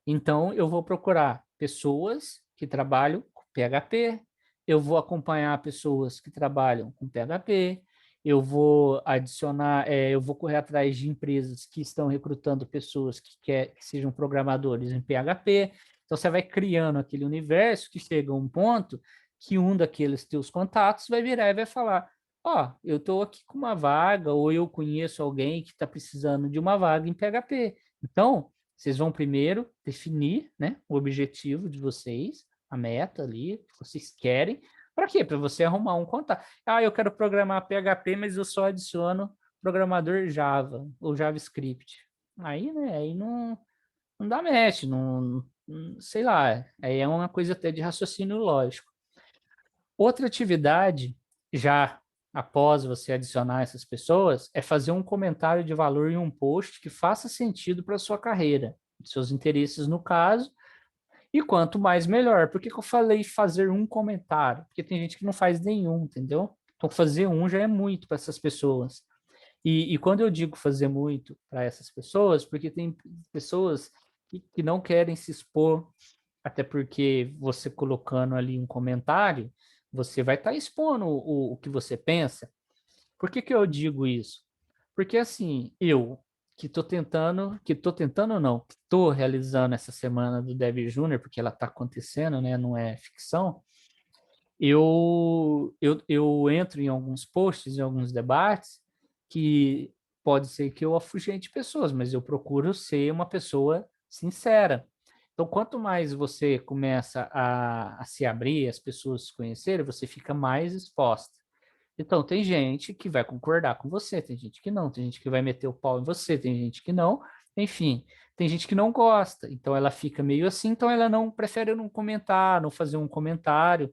então eu vou procurar pessoas que trabalham com PHP, eu vou acompanhar pessoas que trabalham com PHP, eu vou adicionar, eu vou correr atrás de empresas que estão recrutando pessoas que sejam programadores em PHP. Então você vai criando aquele universo que chega a um ponto que um daqueles teus contatos vai virar e vai falar: ó, eu estou aqui com uma vaga, ou eu conheço alguém que está precisando de uma vaga em PHP. Então, vocês vão primeiro definir, né, o objetivo de vocês, a meta ali, que vocês querem. Para quê? Para você arrumar um contato. Eu quero programar PHP, mas eu só adiciono programador Java ou JavaScript. Aí, né, aí não dá match, sei lá, aí é uma coisa até de raciocínio lógico. Outra atividade, já após você adicionar essas pessoas, é fazer um comentário de valor em um post que faça sentido para a sua carreira, seus interesses no caso, e quanto mais melhor. Por que eu falei fazer um comentário? Porque tem gente que não faz nenhum, entendeu? Então, fazer um já é muito para essas pessoas. E quando eu digo fazer muito para essas pessoas, porque tem pessoas que não querem se expor, até porque você colocando ali um comentário, você vai estar expondo o que você pensa. Por que eu digo isso? Porque assim, eu que tô tentando não, que tô realizando essa semana do Dev Júnior, porque ela está acontecendo, né? Não é ficção. Eu entro em alguns posts, em alguns debates, que pode ser que eu afugente pessoas, mas eu procuro ser uma pessoa sincera. Então, quanto mais você começa a se abrir, as pessoas se conhecerem, você fica mais exposta. Então, tem gente que vai concordar com você, tem gente que não, tem gente que vai meter o pau em você, tem gente que não, enfim, tem gente que não gosta, então ela fica meio assim, então ela não prefere não comentar, não fazer um comentário.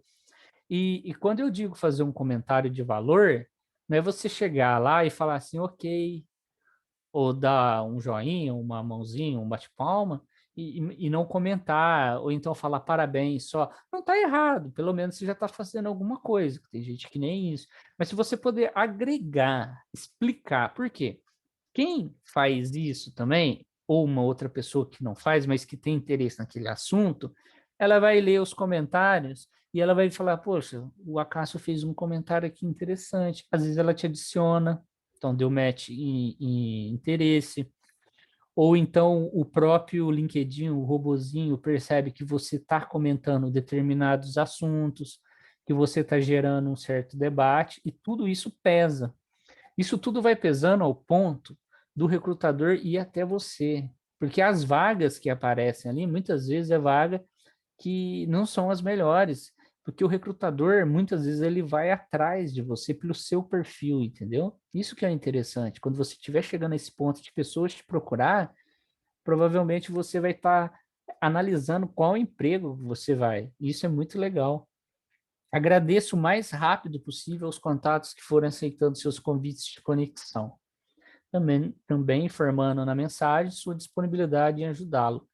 E quando eu digo fazer um comentário de valor, não é você chegar lá e falar assim, ok, ou dar um joinha, uma mãozinha, um bate-palma, e não comentar, ou então falar parabéns só. Não está errado, pelo menos você já está fazendo alguma coisa, tem gente que nem isso. Mas se você poder agregar, explicar, por quê? Quem faz isso também, ou uma outra pessoa que não faz, mas que tem interesse naquele assunto, ela vai ler os comentários e ela vai falar, poxa, o Acácio fez um comentário aqui interessante. Às vezes ela te adiciona, então deu match em interesse. Ou então o próprio LinkedIn, o robozinho, percebe que você está comentando determinados assuntos, que você está gerando um certo debate, e tudo isso pesa. Isso tudo vai pesando ao ponto do recrutador ir até você. Porque as vagas que aparecem ali, muitas vezes é vaga que não são as melhores. Porque o recrutador, muitas vezes, ele vai atrás de você pelo seu perfil, entendeu? Isso que é interessante. Quando você estiver chegando a esse ponto de pessoas te procurar, provavelmente você vai estar analisando qual emprego você vai. Isso é muito legal. Agradeço o mais rápido possível os contatos que foram aceitando seus convites de conexão. Também informando na mensagem sua disponibilidade em ajudá-lo.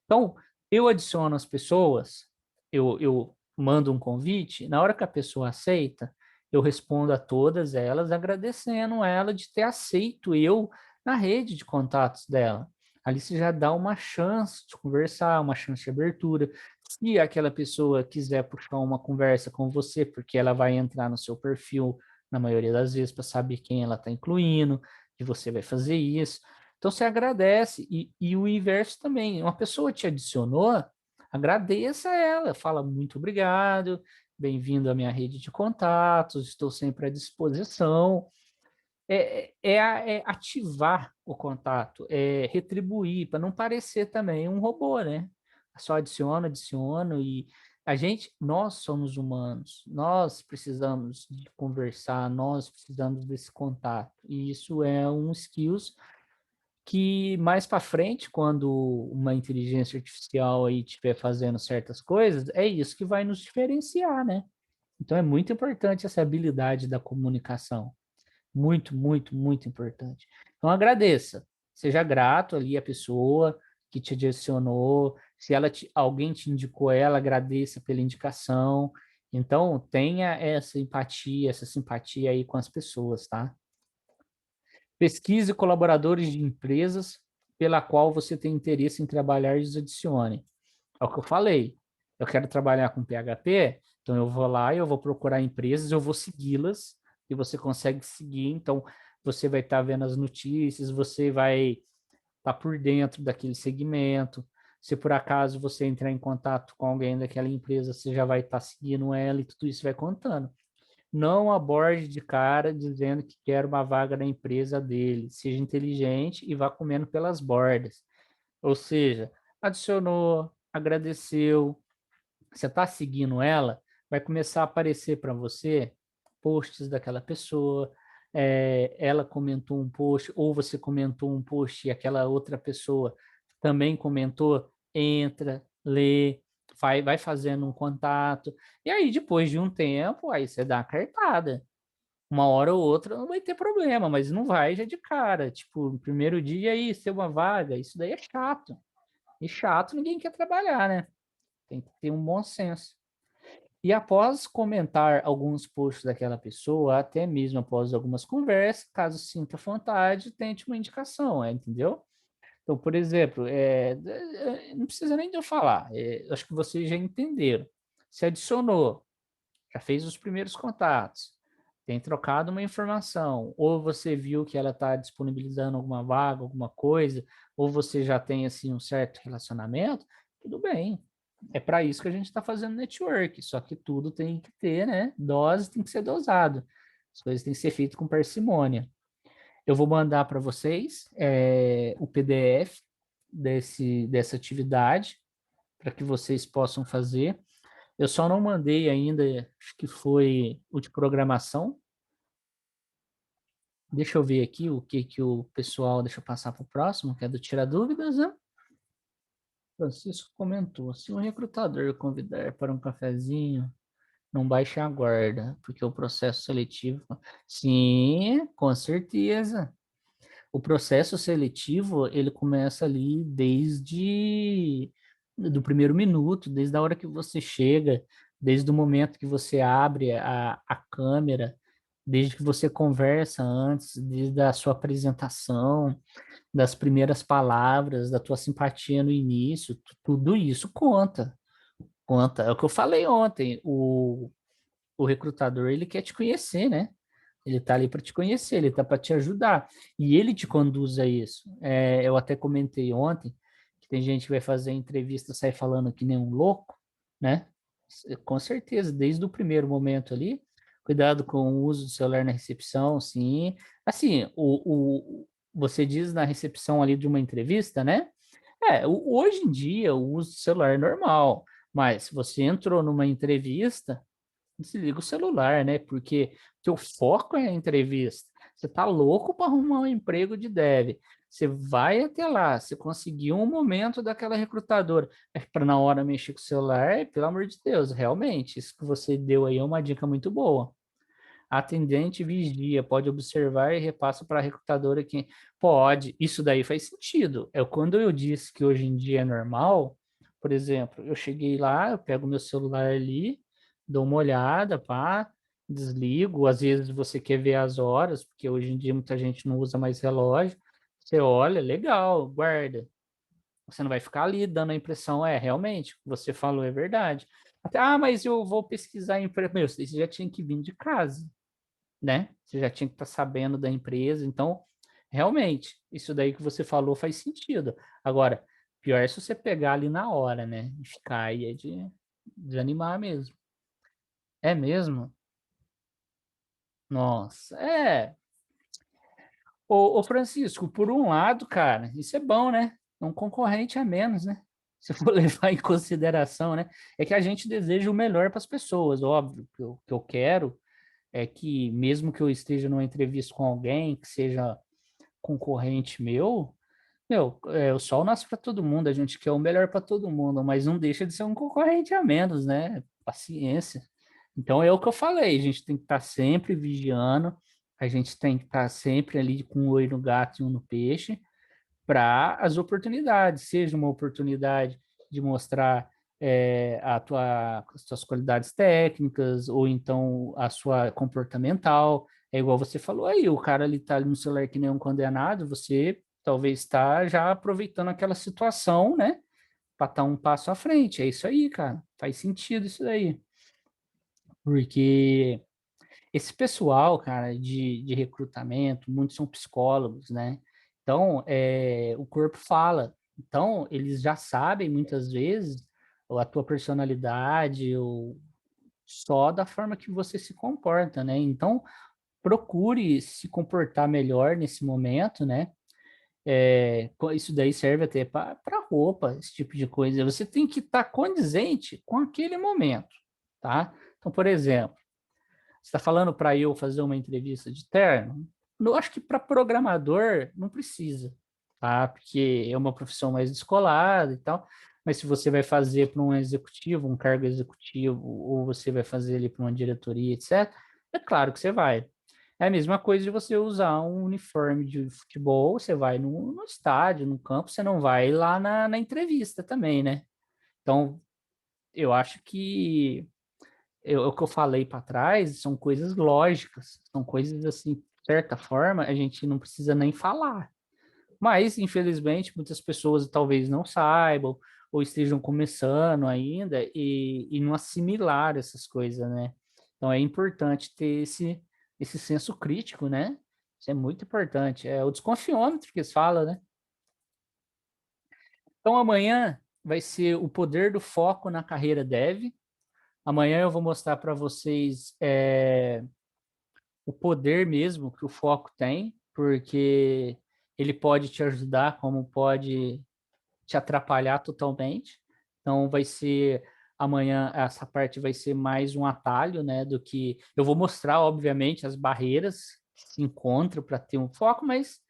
Então, eu adiciono as pessoas, eu mando um convite, na hora que a pessoa aceita, eu respondo a todas elas, agradecendo ela de ter aceito eu na rede de contatos dela. Ali você já dá uma chance de conversar, uma chance de abertura. Se aquela pessoa quiser puxar uma conversa com você, porque ela vai entrar no seu perfil, na maioria das vezes, para saber quem ela está incluindo, que você vai fazer isso. Então você agradece, e o inverso também. Uma pessoa te adicionou, agradeça ela, fala muito obrigado, bem-vindo à minha rede de contatos, estou sempre à disposição. É ativar o contato, é retribuir, para não parecer também um robô, né? Só adiciono, e nós somos humanos, nós precisamos de conversar, nós precisamos desse contato, e isso é um skills que mais para frente, quando uma inteligência artificial aí estiver fazendo certas coisas, é isso que vai nos diferenciar, né? Então é muito importante essa habilidade da comunicação. Muito, muito, muito importante. Então agradeça. Seja grato ali à pessoa que te adicionou. Se alguém te indicou ela, agradeça pela indicação. Então, tenha essa empatia, essa simpatia aí com as pessoas, tá? Pesquise colaboradores de empresas pela qual você tem interesse em trabalhar e os adicione. É o que eu falei. Eu quero trabalhar com PHP, então eu vou lá, eu vou procurar empresas, eu vou segui-las, e você consegue seguir, então você vai estar vendo as notícias, você vai estar por dentro daquele segmento. Se por acaso você entrar em contato com alguém daquela empresa, você já vai estar seguindo ela e tudo isso vai contando. Não aborde de cara dizendo que quer uma vaga na empresa dele. Seja inteligente e vá comendo pelas bordas. Ou seja, adicionou, agradeceu, você está seguindo ela, vai começar a aparecer para você posts daquela pessoa, ela comentou um post, ou você comentou um post e aquela outra pessoa também comentou, entra, lê, vai fazendo um contato, e aí depois de um tempo, aí você dá a cartada. Uma hora ou outra não vai ter problema, mas não vai já de cara. Tipo, no primeiro dia aí, ser uma vaga, isso daí é chato. E chato ninguém quer trabalhar, né? Tem que ter um bom senso. E após comentar alguns posts daquela pessoa, até mesmo após algumas conversas, caso sinta vontade, tente uma indicação, entendeu? Então, por exemplo, não precisa nem de eu falar, acho que vocês já entenderam. Se adicionou, já fez os primeiros contatos, tem trocado uma informação, ou você viu que ela está disponibilizando alguma vaga, alguma coisa, ou você já tem assim um certo relacionamento, tudo bem. É para isso que a gente está fazendo network, só que tudo tem que ter, né? Dose tem que ser dosado. As coisas têm que ser feitas com parcimônia. Eu vou mandar para vocês o PDF dessa atividade para que vocês possam fazer. Eu só não mandei ainda, acho que foi o de programação. Deixa eu ver aqui o que que o pessoal, deixa eu passar para o próximo, que é do Tira Dúvidas, né? Francisco comentou, se um recrutador convidar para um cafezinho, não baixe a guarda, porque o processo seletivo... Sim, com certeza. O processo seletivo, ele começa ali desde do primeiro minuto, desde a hora que você chega, desde o momento que você abre a câmera, desde que você conversa antes, desde a sua apresentação, das primeiras palavras, da tua simpatia no início, tudo isso conta. Conta. É o que eu falei ontem, o recrutador, ele quer te conhecer, né? Ele está ali para te conhecer, ele está para te ajudar. E ele te conduz a isso. Eu até comentei ontem que tem gente que vai fazer entrevista, sai falando que nem um louco, né? Com certeza, desde o primeiro momento ali, cuidado com o uso do celular na recepção, sim. Assim, você diz na recepção ali de uma entrevista, né? Hoje em dia o uso do celular é normal, mas se você entrou numa entrevista, desliga o celular, né? Porque teu foco é a entrevista. Você tá louco para arrumar um emprego de dev. Você vai até lá, você conseguiu um momento daquela recrutadora. Para na hora mexer com o celular, pelo amor de Deus, realmente, isso que você deu aí é uma dica muito boa. Atendente vigia, pode observar e repassa para a recrutadora quem pode. Isso daí faz sentido. Quando eu disse que hoje em dia é normal, por exemplo, eu cheguei lá, eu pego meu celular ali, dou uma olhada, pá, desligo. Às vezes você quer ver as horas, porque hoje em dia muita gente não usa mais relógio. Você olha, legal, guarda. Você não vai ficar ali dando a impressão, realmente, o que você falou é verdade. Mas eu vou pesquisar em empresa. Meu, você já tinha que vir de casa, né? Você já tinha que estar sabendo da empresa. Então, realmente, isso daí que você falou faz sentido. Agora, pior é se você pegar ali na hora, né? E ficar aí de desanimar mesmo. É mesmo? Nossa, Ô, Francisco, por um lado, cara, isso é bom, né? É um concorrente a menos, né? Se for levar em consideração, né? É que a gente deseja o melhor para as pessoas, óbvio. Que eu quero é que, mesmo que eu esteja numa entrevista com alguém que seja concorrente meu, o sol nasce para todo mundo, a gente quer o melhor para todo mundo, mas não deixa de ser um concorrente a menos, né? Paciência. Então é o que eu falei, a gente tem que estar sempre vigiando, a gente tem que estar sempre ali com um olho no gato e um no peixe, para as oportunidades, seja uma oportunidade de mostrar as suas qualidades técnicas, ou então a sua comportamental. É igual você falou aí, o cara ali tá ali no celular que nem um condenado, você talvez está já aproveitando aquela situação, né? Para estar um passo à frente. É isso aí, cara. Faz sentido isso daí. Porque esse pessoal, cara, de recrutamento, muitos são psicólogos, né? Então, o corpo fala. Então, eles já sabem, muitas vezes, a tua personalidade, ou só da forma que você se comporta, né? Então, procure se comportar melhor nesse momento, né? Isso daí serve até para roupa, esse tipo de coisa. Você tem que estar condizente com aquele momento, tá? Então, por exemplo, você está falando para eu fazer uma entrevista de terno? Eu acho que para programador não precisa, tá? Porque é uma profissão mais descolada e tal. Mas se você vai fazer para um executivo, um cargo executivo, ou você vai fazer ali para uma diretoria, etc., é claro que você vai. É a mesma coisa de você usar um uniforme de futebol, você vai no estádio, no campo, você não vai lá na entrevista também, né? Então, eu acho que o que eu falei para trás são coisas lógicas, são coisas assim, de certa forma, a gente não precisa nem falar. Mas, infelizmente, muitas pessoas talvez não saibam ou estejam começando ainda e não assimilar essas coisas, né? Então é importante ter esse senso crítico, né? Isso é muito importante. É o desconfiômetro que eles falam, né? Então amanhã vai ser o poder do foco na carreira dev. Amanhã eu vou mostrar para vocês o poder mesmo que o foco tem, porque ele pode te ajudar, como pode te atrapalhar totalmente. Então vai ser amanhã, essa parte vai ser mais um atalho, né, do que eu vou mostrar, obviamente, as barreiras que se encontram para ter um foco, mas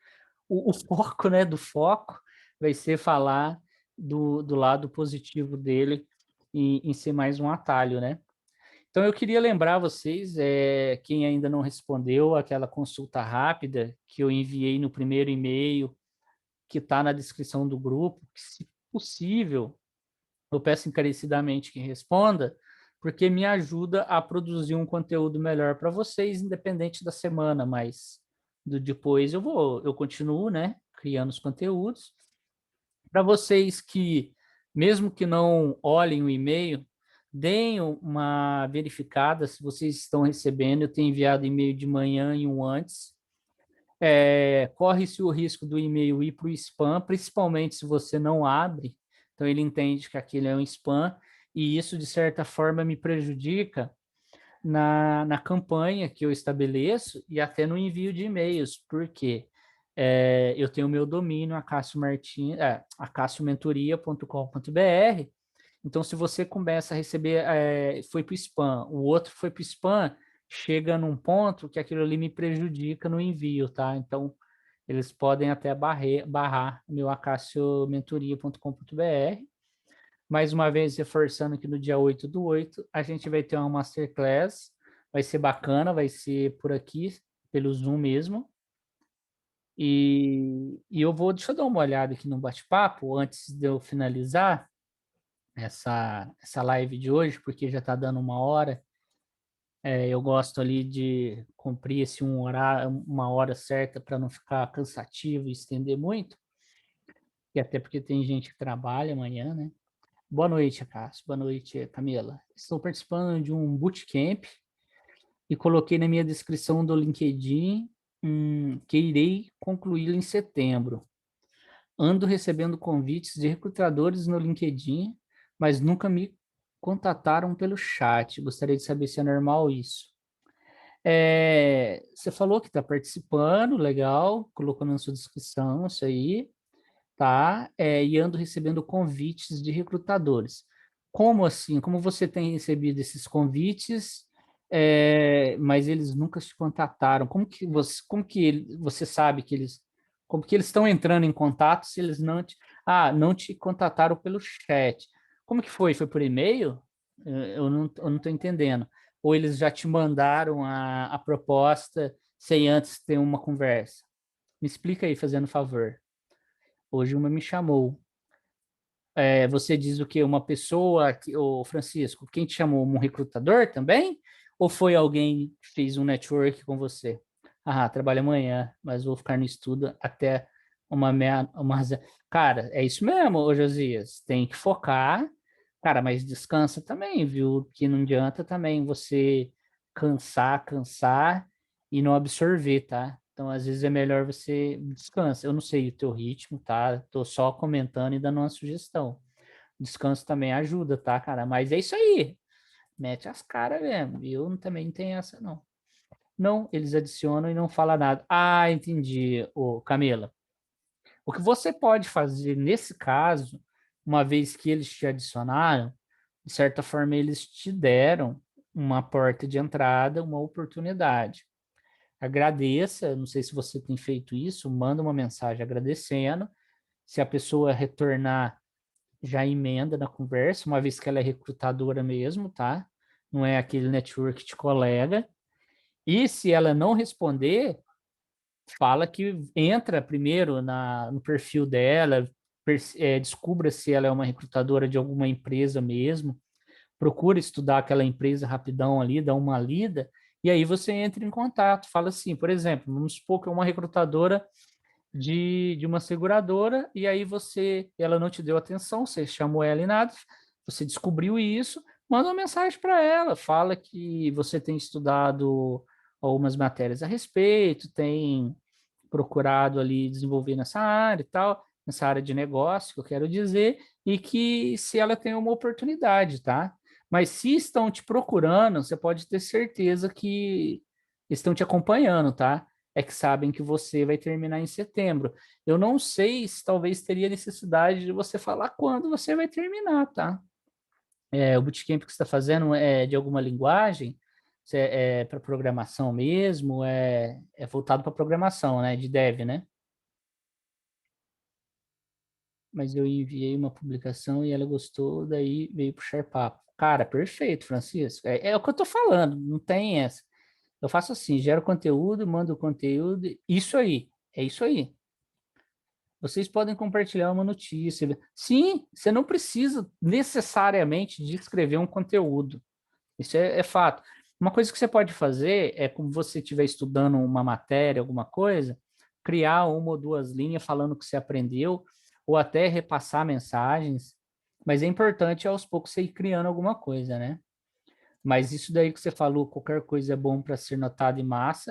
o foco, né, do foco vai ser falar do lado positivo dele em ser mais um atalho, né? Então, eu queria lembrar vocês, quem ainda não respondeu aquela consulta rápida que eu enviei no primeiro e-mail, que está na descrição do grupo, que, se possível, eu peço encarecidamente que responda, porque me ajuda a produzir um conteúdo melhor para vocês, independente da semana, mas depois eu continuo, né, criando os conteúdos. Para vocês que, mesmo que não olhem o e-mail, deem uma verificada se vocês estão recebendo. Eu tenho enviado e-mail de manhã e um antes. Corre-se o risco do e-mail ir para o spam, principalmente se você não abre. Então, ele entende que aquele é um spam, e isso, de certa forma, me prejudica na campanha que eu estabeleço e até no envio de e-mails, porque eu tenho o meu domínio, acassiomentoria.com.br. Então, se você começa a receber, foi para o spam, o outro foi para o spam, chega num ponto que aquilo ali me prejudica no envio, tá? Então, eles podem até barrar o meu acassiomentoria.com.br. Mais uma vez, reforçando que no dia 8/8, a gente vai ter uma Masterclass, vai ser bacana, vai ser por aqui, pelo Zoom mesmo. E deixa eu dar uma olhada aqui no bate-papo, antes de eu finalizar essa live de hoje, porque já está dando 1 hora. Eu gosto ali de cumprir uma hora certa para não ficar cansativo e estender muito, e até porque tem gente que trabalha amanhã, né? Boa noite, Cássio. Boa noite, Camila. Estou participando de um bootcamp e coloquei na minha descrição do LinkedIn que irei concluí-lo em setembro. Ando recebendo convites de recrutadores no LinkedIn, mas nunca me contataram pelo chat. Gostaria de saber se é normal isso. Você falou que está participando, legal, colocou na sua descrição isso aí, tá? E ando recebendo convites de recrutadores. Como assim? Como você tem recebido esses convites, mas eles nunca te contataram? Você sabe que como que eles estão entrando em contato se eles não te contataram pelo chat? Como que foi? Foi por e-mail? Eu não estou entendendo. Ou eles já te mandaram a proposta sem antes ter uma conversa? Me explica aí, fazendo favor. Hoje uma me chamou. Você diz o quê? Uma pessoa, ô Francisco, quem te chamou? Um recrutador também? Ou foi alguém que fez um network com você? Ah, trabalho amanhã, mas vou ficar no estudo até uma... Cara, é isso mesmo, ô Josias. Tem que focar. Cara, mas descansa também, viu? Que não adianta também você cansar e não absorver, tá? Então, às vezes é melhor você descansar. Eu não sei o teu ritmo, tá? Tô só comentando e dando uma sugestão. Descanso também ajuda, tá, cara? Mas é isso aí. Mete as caras mesmo. Eu também não tenho essa, não. Não, eles adicionam e não fala nada. Ah, entendi, ô Camila. O que você pode fazer nesse caso, uma vez que eles te adicionaram, de certa forma eles te deram uma porta de entrada, uma oportunidade. Agradeça, não sei se você tem feito isso, manda uma mensagem agradecendo. Se a pessoa retornar, já emenda na conversa, uma vez que ela é recrutadora mesmo, tá? Não é aquele network de colega. E se ela não responder, fala que entra primeiro no perfil dela, descubra se ela é uma recrutadora de alguma empresa mesmo, procura estudar aquela empresa rapidão ali, dá uma lida, e aí você entra em contato. Fala assim, por exemplo, vamos supor que é uma recrutadora de uma seguradora, e aí ela não te deu atenção, você chamou ela e nada, você descobriu isso, manda uma mensagem para ela, fala que você tem estudado algumas matérias a respeito, tem procurado ali desenvolver nessa área e tal, nessa área de negócio, que eu quero dizer, e que se ela tem uma oportunidade, tá? Mas se estão te procurando, você pode ter certeza que estão te acompanhando, tá? É que sabem que você vai terminar em setembro. Eu não sei se talvez teria necessidade de você falar quando você vai terminar, tá? O bootcamp que você está fazendo é de alguma linguagem? É para programação mesmo? É voltado para programação, né? De dev, né? Mas eu enviei uma publicação e ela gostou, daí veio puxar papo. Cara, perfeito, Francisco. É o que eu tô falando, não tem essa. Eu faço assim, gero conteúdo, mando o conteúdo, isso aí, é isso aí. Vocês podem compartilhar uma notícia. Sim, você não precisa necessariamente de escrever um conteúdo. Isso é fato. Uma coisa que você pode fazer é, como você estiver estudando uma matéria, alguma coisa, criar uma ou duas linhas falando o que você aprendeu, ou até repassar mensagens. Mas é importante aos poucos você ir criando alguma coisa, né? Mas isso daí que você falou, qualquer coisa é bom para ser notado em massa,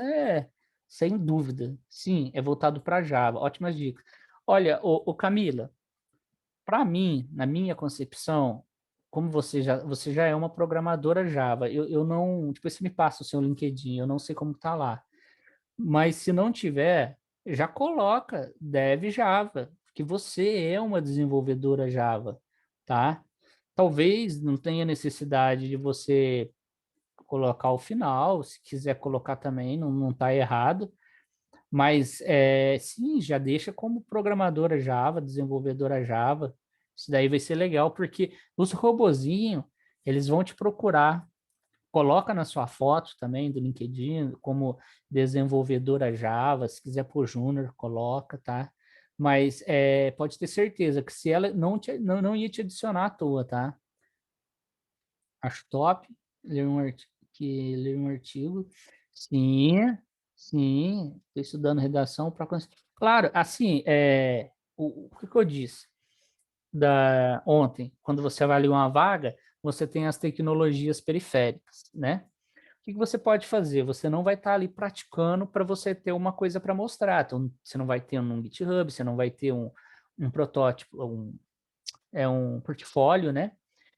sem dúvida. Sim, é voltado para Java. Ótimas dicas. Olha, ô Camila, para mim, na minha concepção, como você já é uma programadora Java, eu não, depois você me passa o seu LinkedIn, eu não sei como tá lá, mas se não tiver, já coloca Dev Java, que você é uma desenvolvedora Java, tá? Talvez não tenha necessidade de você colocar o final, se quiser colocar também, não tá errado, mas sim, já deixa como programadora Java, desenvolvedora Java. Isso daí vai ser legal, porque os robozinhos, eles vão te procurar. Coloca na sua foto também do LinkedIn como desenvolvedora Java, se quiser pôr Júnior, coloca, tá? Mas pode ter certeza que se ela não ia te adicionar à toa, tá? Acho top ler um artigo. Sim, sim, estou estudando redação para... Claro, assim, o que eu disse ontem, quando você avalia uma vaga, você tem as tecnologias periféricas, né? O que você pode fazer? Você não vai estar ali praticando para você ter uma coisa para mostrar. Então, você não vai ter um GitHub, você não vai ter um protótipo, um portfólio, né?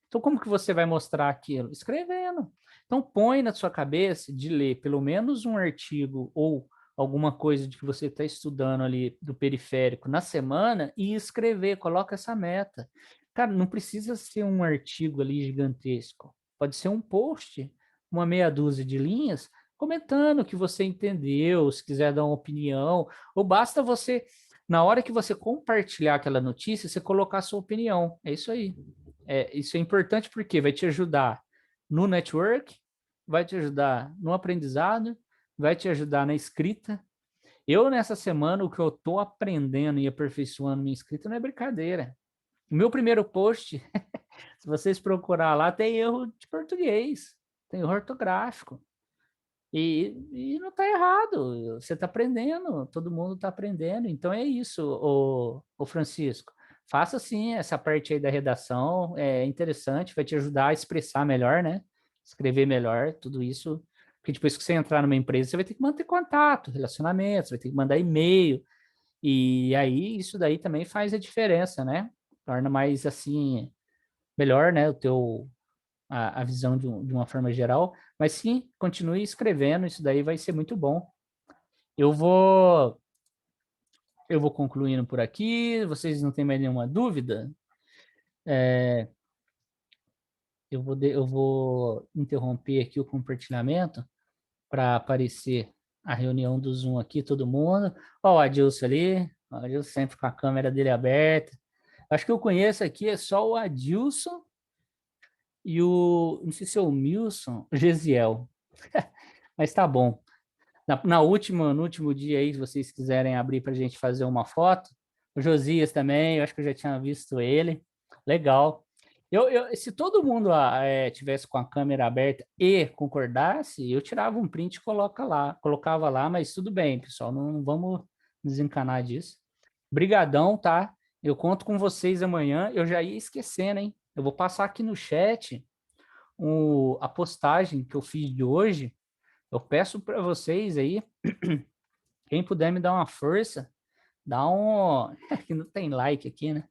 Então, como que você vai mostrar aquilo? Escrevendo. Então, põe na sua cabeça de ler pelo menos um artigo ou alguma coisa de que você está estudando ali do periférico na semana e escrever, coloca essa meta. Cara, não precisa ser um artigo ali gigantesco. Pode ser um post, uma meia dúzia de linhas, comentando o que você entendeu, se quiser dar uma opinião, ou basta você, na hora que você compartilhar aquela notícia, você colocar a sua opinião. É isso aí. Isso é importante porque vai te ajudar no network, vai te ajudar no aprendizado, vai te ajudar na escrita Eu, nessa semana, o que eu tô aprendendo e aperfeiçoando minha escrita não é brincadeira. O meu primeiro post, se vocês procurar lá, tem erro de português, tem erro ortográfico. E não está errado, você está aprendendo, todo mundo está aprendendo. Então é isso, o Francisco. Faça sim essa parte aí da redação, é interessante, vai te ajudar a expressar melhor, né? Escrever melhor, tudo isso. Porque depois que você entrar numa empresa, você vai ter que manter contato, relacionamentos, vai ter que mandar e-mail. E aí isso daí também faz a diferença, né? Torna mais assim, melhor, né? O teu a visão de uma forma geral, mas sim, continue escrevendo, isso daí vai ser muito bom. Eu vou eu vou concluindo por aqui, vocês não têm mais nenhuma dúvida? Eu vou interromper aqui o compartilhamento para aparecer a reunião do Zoom aqui, todo mundo. Ó, o Adilson ali, o Adilson sempre com a câmera dele aberta. Acho que eu conheço aqui é só o Adilson e não sei se é o Milson, o Gesiel. Mas tá bom. No último dia aí, se vocês quiserem abrir para a gente fazer uma foto, o Josias também, eu acho que eu já tinha visto ele. Legal. Se todo mundo tivesse com a câmera aberta e concordasse, eu tirava um print e colocava lá, mas tudo bem, pessoal, não vamos desencanar disso. Brigadão, tá? Eu conto com vocês amanhã. Eu já ia esquecendo, hein? Eu vou passar aqui no chat a postagem que eu fiz de hoje. Eu peço para vocês aí, quem puder me dar uma força, dá um. Que não tem like aqui, né?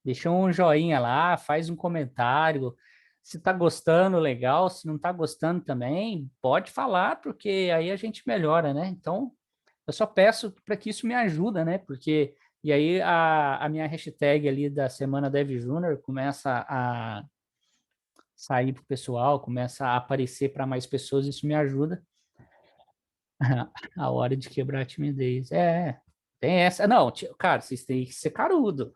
Deixa um joinha lá, faz um comentário. Se tá gostando, legal. Se não tá gostando também, pode falar, porque aí a gente melhora, né? Então, eu só peço para que isso me ajuda, né? Porque. E aí a minha hashtag ali da Semana Dev Júnior começa a sair para o pessoal, começa a aparecer para mais pessoas, isso me ajuda. A hora de quebrar a timidez. Tem essa. Não, cara, vocês têm que ser carudo.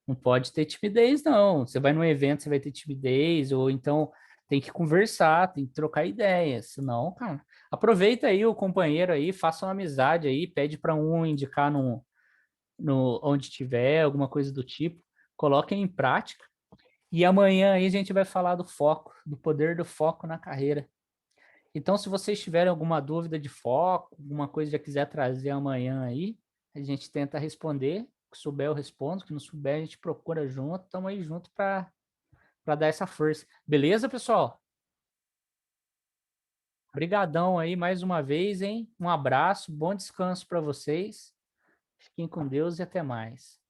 Não pode ter timidez, não. Você vai num evento, você vai ter timidez, ou então tem que conversar, tem que trocar ideias. Senão, cara, aproveita aí o companheiro aí, faça uma amizade aí, pede para um indicar no onde tiver, alguma coisa do tipo, coloquem em prática. E amanhã aí a gente vai falar do foco, do poder do foco na carreira. Então, se vocês tiverem alguma dúvida de foco, alguma coisa que já quiser trazer amanhã aí, a gente tenta responder. Se souber, eu respondo. Se não souber, a gente procura junto. Estamos aí junto para dar essa força. Beleza, pessoal? Obrigadão aí mais uma vez, hein? Um abraço, bom descanso para vocês. Fiquem com Deus e até mais.